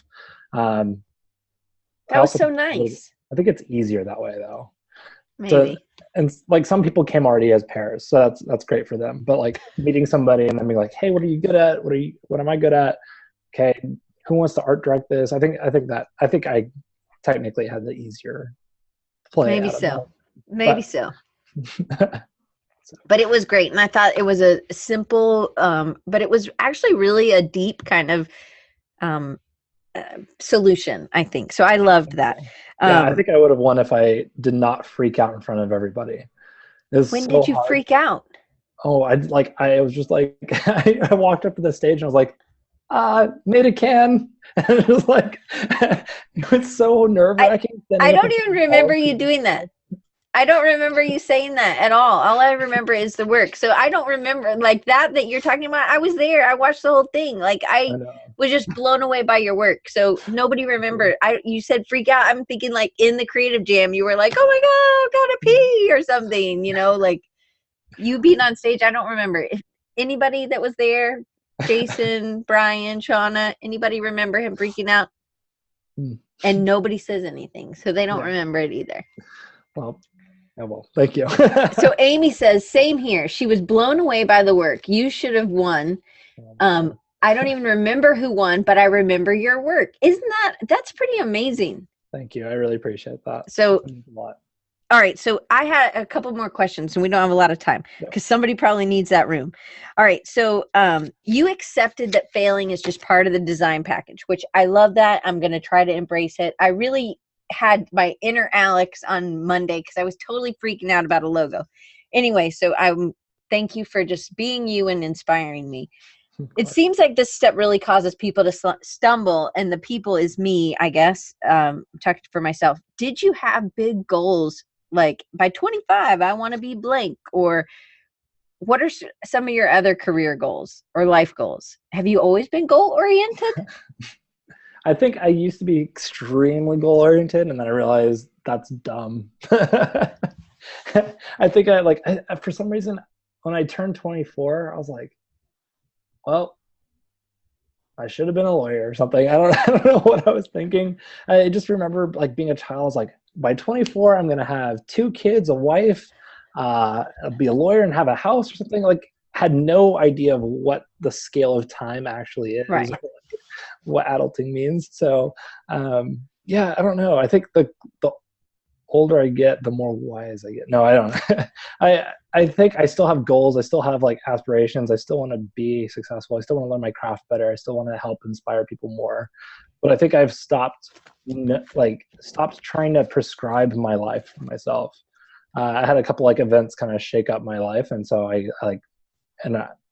That was so nice. I think it's easier that way, though. Maybe. And like some people came already as pairs, so that's great for them. But like meeting somebody and then being like, hey, what are you good at? What am I good at? Okay, who wants to art direct this? I think I technically had the easier play. Maybe so. But it was great, and I thought it was a simple, but it was actually really a deep kind of solution, I think. So I loved that. Yeah, I think I would have won if I did not freak out in front of everybody. When did you freak out? Oh, I was just like, I walked up to the stage and I was like, made a can. And it was like, it was so nerve-wracking. I don't even remember you doing that. I don't remember you saying that at all I remember is the work. So I don't remember like that you're talking about. I was there. I watched the whole thing. Like I was just blown away by your work. So nobody remembered. You said freak out. I'm thinking like in the creative jam, you were like, oh my God, gotta pee or something, like you being on stage. I don't remember. If anybody that was there, Jason, Brian, Shauna, anybody remember him freaking out? And nobody says anything. So they don't remember it either. Well, thank you. So Amy says, same here. She was blown away by the work. You should have won. I don't even remember who won, but I remember your work. That's pretty amazing. Thank you. I really appreciate that. So, all right. So I had a couple more questions and we don't have a lot of time because somebody probably needs that room. All right. So you accepted that failing is just part of the design package, which I love that. I'm going to try to embrace it. I really had my inner Alex on Monday because I was totally freaking out about a logo. Anyway, so thank you for just being you and inspiring me. It seems like this step really causes people to stumble, and the people is me, I guess. Talking for myself. Did you have big goals like by 25 I want to be blank, or what are some of your other career goals or life goals? Have you always been goal oriented? I think I used to be extremely goal-oriented, and then I realized that's dumb. I think for some reason, when I turned 24, I was like, well, I should have been a lawyer or something. I don't know what I was thinking. I just remember like being a child, I was like, by 24, I'm going to have 2 kids, a wife, be a lawyer and have a house or something. Like, had no idea of what the scale of time actually is. Right. What adulting means. So I don't know. I think the older I get, the more wise I get. No, I don't. I think I still have goals. I still have like aspirations. I still want to be successful. I still want to learn my craft better. I still want to help inspire people more. But I think I've stopped trying to prescribe my life for myself. I had a couple like events kind of shake up my life, and so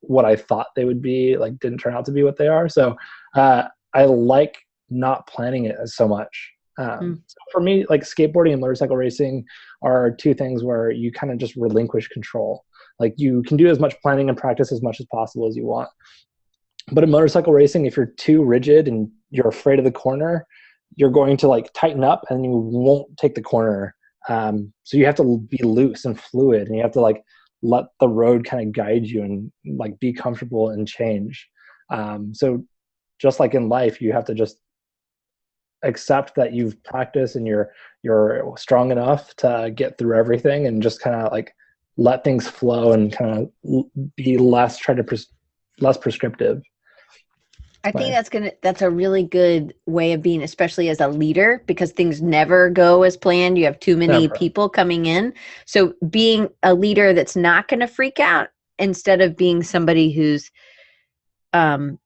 what I thought they would be like didn't turn out to be what they are. So I like not planning it so much. So for me, like skateboarding and motorcycle racing are 2 things where you kind of just relinquish control. Like you can do as much planning and practice as much as possible as you want. But in motorcycle racing, if you're too rigid and you're afraid of the corner, you're going to like tighten up and you won't take the corner. So you have to be loose and fluid, and you have to like let the road kind of guide you and like be comfortable and change. So just like in life, you have to just accept that you've practiced and you're strong enough to get through everything, and just kind of like let things flow and kind of be less prescriptive. I think that's a really good way of being, especially as a leader, because things never go as planned. You have too many people coming in. So being a leader that's not going to freak out, instead of being somebody who's, oh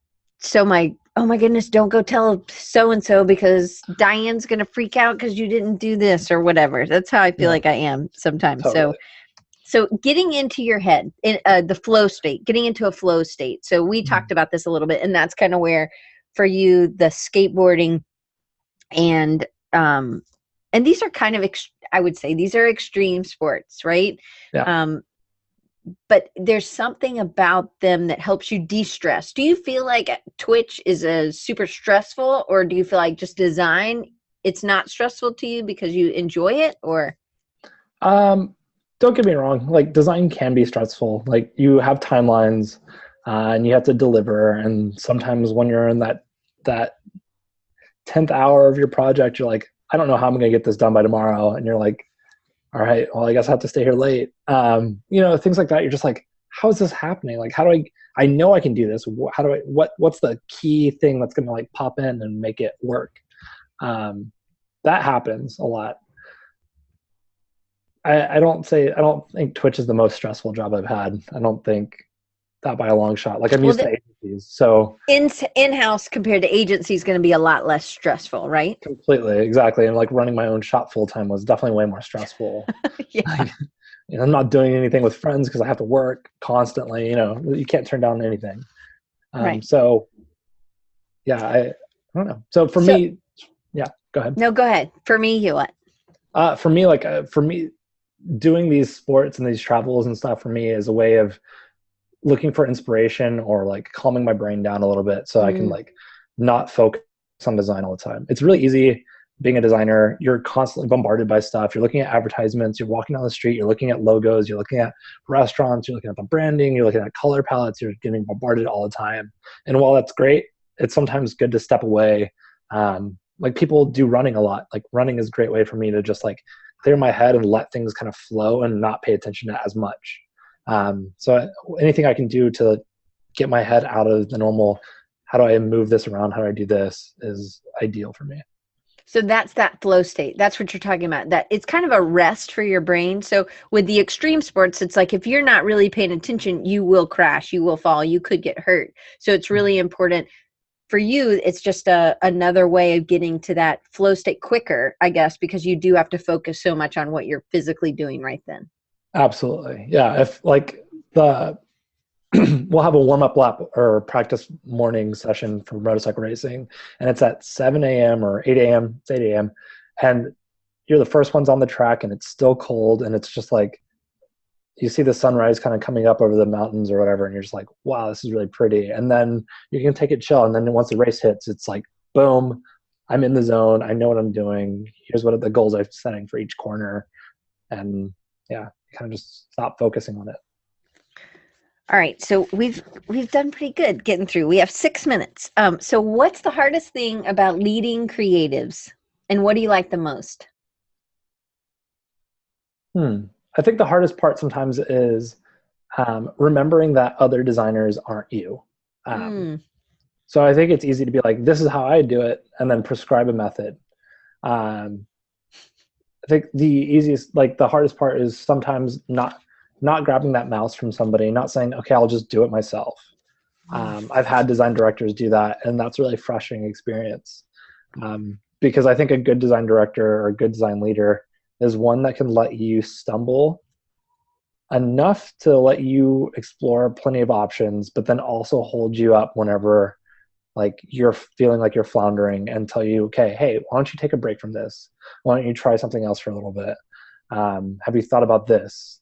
my goodness, don't go tell so-and-so because Diane's going to freak out because you didn't do this or whatever. That's how I feel like I am sometimes. Totally. So getting into your head, in the flow state, getting into a flow state. So we talked about this a little bit, and that's kind of where, for you, the skateboarding and these are kind of, I would say these are extreme sports, right? Yeah. but there's something about them that helps you de-stress. Do you feel like Twitch is a super stressful, or do you feel like just design, it's not stressful to you because you enjoy it? Or don't get me wrong, like design can be stressful. Like you have timelines and you have to deliver, and sometimes when you're in that 10th hour of your project, you're like, I don't know how I'm going to get this done by tomorrow, and you're like, all right, well, I guess I have to stay here late. Things like that. You're just like, how is this happening? Like, how do I know I can do this. What's the key thing that's going to like pop in and make it work? That happens a lot. I don't think Twitch is the most stressful job I've had. I don't think that by a long shot. Like I'm used to agencies, so in-house compared to agency is going to be a lot less stressful, right? Completely, exactly. And like running my own shop full time was definitely way more stressful. Yeah. Like, I'm not doing anything with friends because I have to work constantly. You can't turn down anything. Right. So, yeah, I don't know. So for me, yeah, go ahead. No, go ahead. For me, you what? For me, doing these sports and these travels and stuff for me is a way of looking for inspiration or like calming my brain down a little bit so I can like not focus on design all the time. It's really easy being a designer. You're constantly bombarded by stuff. You're looking at advertisements, you're walking down the street, you're looking at logos, you're looking at restaurants, you're looking at the branding, you're looking at color palettes, you're getting bombarded all the time. And while that's great, it's sometimes good to step away. Like people do running a lot. Like running is a great way for me to just like clear my head and let things kind of flow and not pay attention to as much. So anything I can do to get my head out of the normal, how do I move this around, how do I do this, is ideal for me. So that's that flow state. That's what you're talking about. That it's kind of a rest for your brain. So with the extreme sports, it's like if you're not really paying attention, you will crash, you will fall, you could get hurt. So it's really important. For you, it's just another way of getting to that flow state quicker, I guess, because you do have to focus so much on what you're physically doing right then. Absolutely. Yeah. If like we'll have a warm-up lap or practice morning session for motorcycle racing, and it's at 7 a.m. or 8 a.m. It's 8 a.m. and you're the first ones on the track and it's still cold and it's just like you see the sunrise kind of coming up over the mountains or whatever, and you're just like, wow, this is really pretty. And then you can take it chill, and then once the race hits, it's like, boom, I'm in the zone. I know what I'm doing. Here's what the goals I'm setting for each corner. And yeah, kind of just stop focusing on it. All right, so we've done pretty good getting through. We have 6 minutes. So what's the hardest thing about leading creatives, and what do you like the most? I think the hardest part sometimes is remembering that other designers aren't you. So I think it's easy to be like, this is how I do it, and then prescribe a method. I think the hardest part is sometimes not grabbing that mouse from somebody, not saying, okay, I'll just do it myself. I've had design directors do that, and that's a really frustrating experience. Because I think a good design director or a good design leader is one that can let you stumble enough to let you explore plenty of options, but then also hold you up whenever like you're feeling like you're floundering and tell you, okay, hey, why don't you take a break from this? Why don't you try something else for a little bit? Have you thought about this?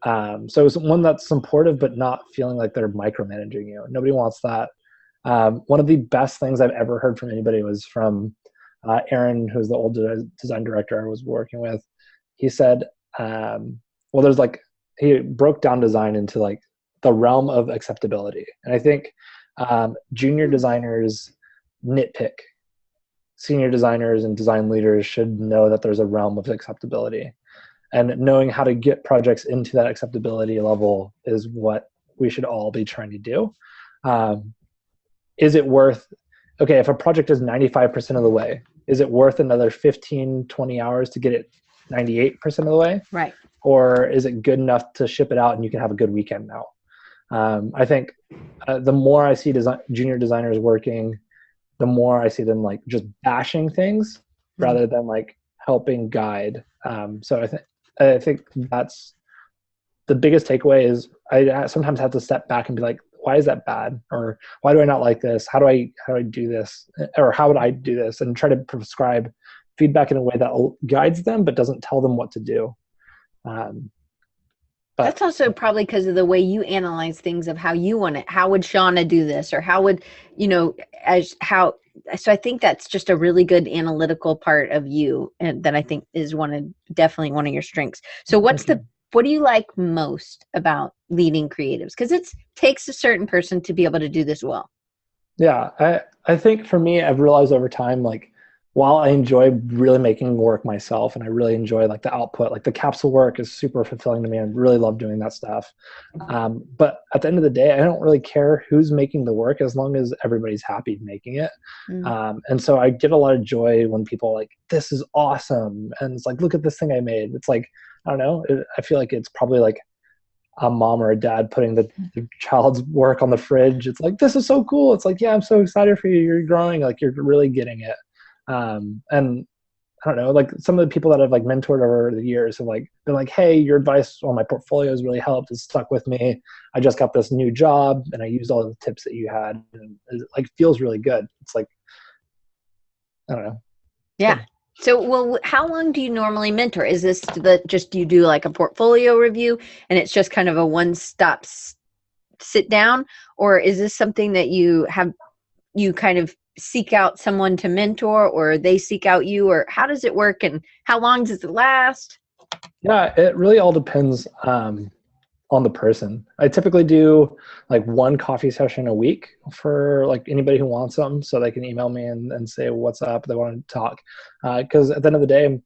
So it's one that's supportive, but not feeling like they're micromanaging you. Nobody wants that. One of the best things I've ever heard from anybody was from Aaron, who's the old design director I was working with. He said, he broke down design into like the realm of acceptability. And I think junior designers nitpick. Senior designers and design leaders should know that there's a realm of acceptability. And knowing how to get projects into that acceptability level is what we should all be trying to do. Is it worth, okay, if a project is 95% of the way, is it worth another 15, 20 hours to get it 98% of the way? Right. Or is it good enough to ship it out and you can have a good weekend now? I think the more I see junior designers working, the more I see them like just bashing things rather than like helping guide. So I think that's the biggest takeaway is I sometimes have to step back and be like, why is that bad? Or why do I not like this? How do I do this? Or how would I do this? And try to prescribe feedback in a way that guides them, but doesn't tell them what to do. But that's also probably because of the way you analyze things of how you want it. How would Shauna do this? Or how would, so I think that's just a really good analytical part of you. And that I think is definitely one of your strengths. So what do you like most about leading creatives? Because it takes a certain person to be able to do this well. Yeah, I think for me, I've realized over time, like, while I enjoy really making work myself and I really enjoy like the output, like the capsule work is super fulfilling to me. I really love doing that stuff. But at the end of the day, I don't really care who's making the work as long as everybody's happy making it. And so I get a lot of joy when people are like, this is awesome. And it's like, look at this thing I made. It's like, I don't know. I feel like it's probably like a mom or a dad putting the child's work on the fridge. It's like, this is so cool. It's like, yeah, I'm so excited for you. You're growing, like you're really getting it. And I don't know, like some of the people that I've like mentored over the years have like been like, hey, your advice on my portfolio has really helped. It's stuck with me. I just got this new job and I used all the tips that you had, and it like feels really good. It's like, I don't know. Yeah. So, well, how long do you normally mentor? Is this just you do like a portfolio review and it's just kind of a one-stop sit down, or is this something that you kind of seek out someone to mentor, or they seek out you, or how does it work and how long does it last? Yeah, it really all depends on the person. I typically do like one coffee session a week for like anybody who wants them, so they can email me and say what's up, they want to talk. Because at the end of the day,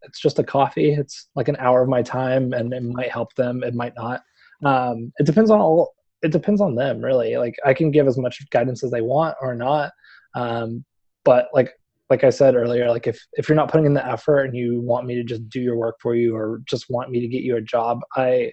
it's just a coffee. It's like an hour of my time, and it might help them, it might not. It depends on them, really. Like I can give as much guidance as they want or not. But like I said earlier, like if you're not putting in the effort and you want me to just do your work for you or just want me to get you a job, I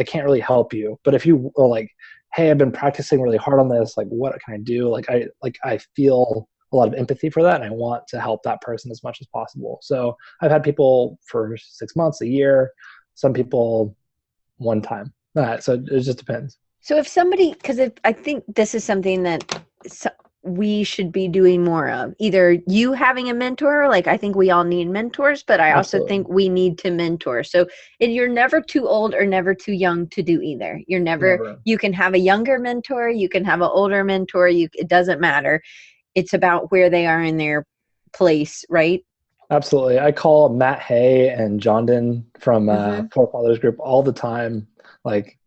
can't really help you. But if you are like, hey, I've been practicing really hard on this, like what can I do? Like I feel a lot of empathy for that, and I want to help that person as much as possible. So I've had people for 6 months, a year, some people one time. So it just depends. So if I think this is something that we should be doing more of, either you having a mentor, like I think we all need mentors, but I also think we need to mentor. So you're never too old or never too young to do either. You can have a younger mentor, you can have an older mentor, it doesn't matter. It's about where they are in their place, right? Absolutely. I call Matt Hay and Jondon from Four Fathers Group all the time. Like,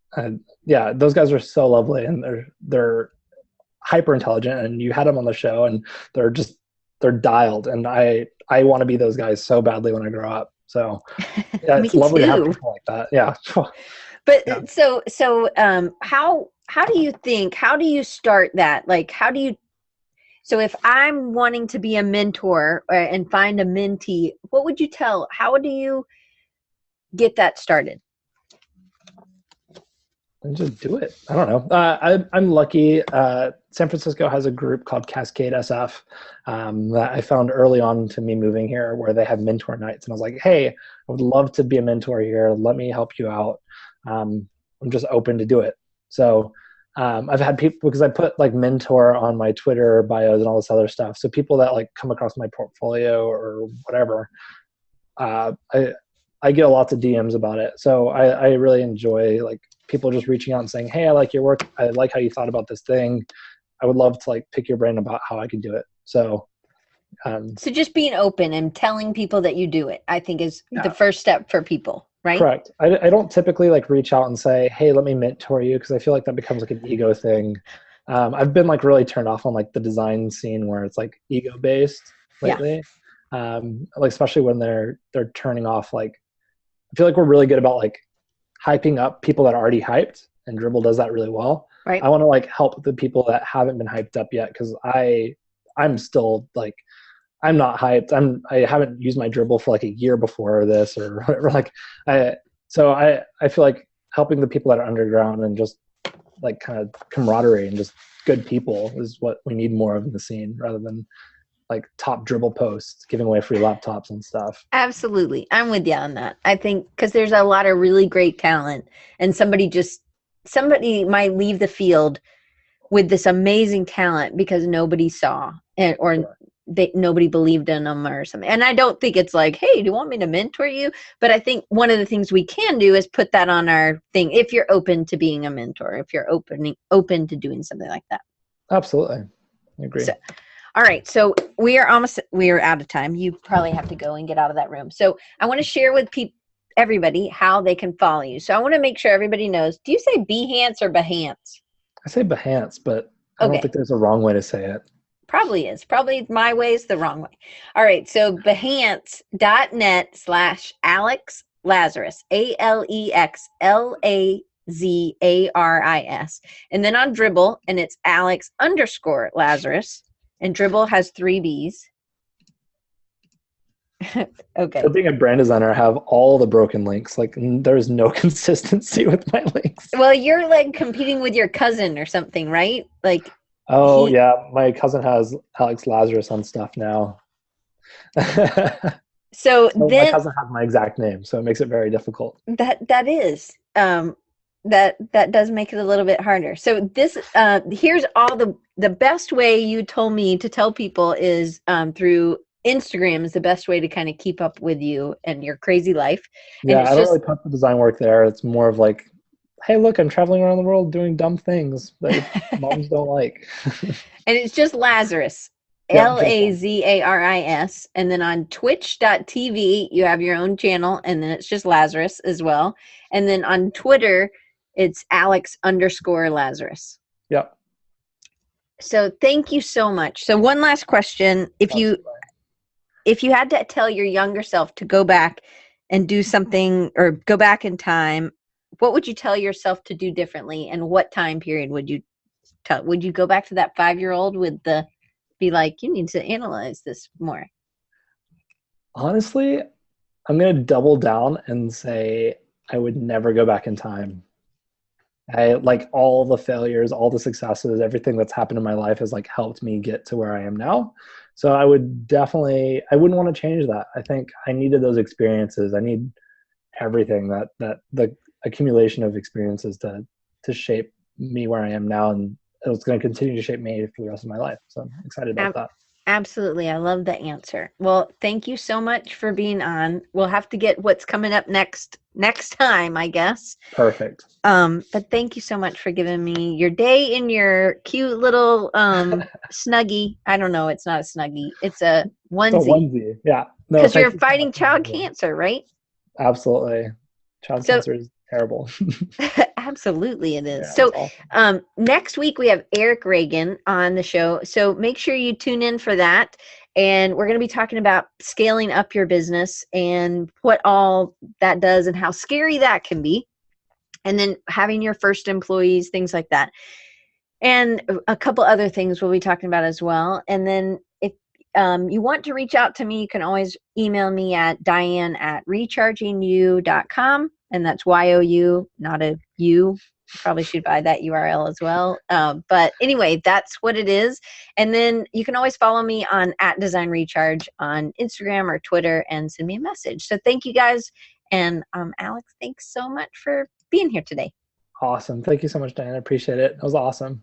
yeah, those guys are so lovely, and they're hyper intelligent, and you had them on the show, and they're dialed, and I want to be those guys so badly when I grow up. So yeah, it's lovely to have people like that. Yeah. But yeah. So how do you start that? Like, so if I'm wanting to be a mentor and find a mentee, how do you get that started? And just do it. I don't know. I'm lucky. San Francisco has a group called Cascade SF that I found early on to me moving here, where they have mentor nights. And I was like, hey, I would love to be a mentor here. Let me help you out. I'm just open to do it. So I've had people, because I put like mentor on my Twitter bios and all this other stuff. So people that like come across my portfolio or whatever, I get lots of DMs about it. So I really enjoy like people just reaching out and saying, hey, I like your work. I like how you thought about this thing. I would love to like pick your brain about how I can do it. So just being open and telling people that you do it, I think is the first step for people, right? Correct. I don't typically like reach out and say, hey, let me mentor you, because I feel like that becomes like an ego thing. I've been like really turned off on like the design scene where it's like ego based lately. Yeah. Like especially when they're turning off, like I feel like we're really good about like hyping up people that are already hyped, and Dribbble does that really well. Right. I want to like help the people that haven't been hyped up yet, because I'm still like, I'm not hyped. I haven't used my Dribbble for like a year before this or whatever. Like I feel like helping the people that are underground and just like kind of camaraderie and just good people is what we need more of in the scene, rather than like top Dribbble posts giving away free laptops and stuff. Absolutely. I'm with you on that. I think because there's a lot of really great talent, and somebody might leave the field with this amazing talent because nobody saw it, or nobody believed in them or something. And I don't think it's like, hey, do you want me to mentor you? But I think one of the things we can do is put that on our thing if you're open to being a mentor, if you're open to doing something like that. Absolutely. I agree. So, all right. So we are out of time. You probably have to go and get out of that room. So I want to share with everybody how they can follow you. So I want to make sure everybody knows, do you say Behance or Behance? I say Behance, but I don't think there's a wrong way to say it. Probably is. Probably my way is the wrong way. All right. So behance.net/Alex Lazaris, AlexLazaris. And then on Dribble, and it's Alex_Lazaris. And Dribble has 3 B's. Okay. So being a brand designer, I have all the broken links. Like there's no consistency with my links. Well, you're like competing with your cousin or something, right? Like. Oh yeah, my cousin has Alex Lazaris on stuff now. So then my cousin has my exact name, so it makes it very difficult. That is that does make it a little bit harder. So this here's all the best way you told me to tell people is through Instagram is the best way to kind of keep up with you and your crazy life. Yeah, I don't really put the design work there. It's more of like, hey, look, I'm traveling around the world doing dumb things that moms don't like. And it's just Lazaris, Lazaris. And then on twitch.tv, you have your own channel, and then it's just Lazaris as well. And then on Twitter, it's Alex_Lazaris. Yep. So thank you so much. So one last question. If you had to tell your younger self to go back and do something or go back in time, what would you tell yourself to do differently, and what time period would you would you go back to that 5-year-old be like, you need to analyze this more? Honestly, I'm going to double down and say I would never go back in time. I like all the failures, all the successes, everything that's happened in my life has like helped me get to where I am now. So I wouldn't want to change that. I think I needed those experiences. I need everything that the accumulation of experiences to shape me where I am now, and it's going to continue to shape me for the rest of my life. So I'm excited about that. Absolutely. I love the answer. Well, thank you so much for being on. We'll have to get what's coming up next time, I guess. Perfect. But thank you so much for giving me your day in your cute little Snuggie. I don't know. It's not a Snuggie. It's a onesie. It's a onesie. Yeah. Because you're fighting child cancer, right? Absolutely. Child cancer is terrible. Absolutely it is. Yeah, so awesome. Next week we have Eric Reagan on the show. So make sure you tune in for that. And we're going to be talking about scaling up your business and what all that does and how scary that can be. And then having your first employees, things like that. And a couple other things we'll be talking about as well. And then if you want to reach out to me, you can always email me at diane@rechargingyou.com. And that's YOU, not a U. Probably should buy that URL as well. But anyway, that's what it is. And then you can always follow me on @DesignRecharge on Instagram or Twitter and send me a message. So thank you guys. And Alex, thanks so much for being here today. Awesome. Thank you so much, Diane. I appreciate it. It was awesome.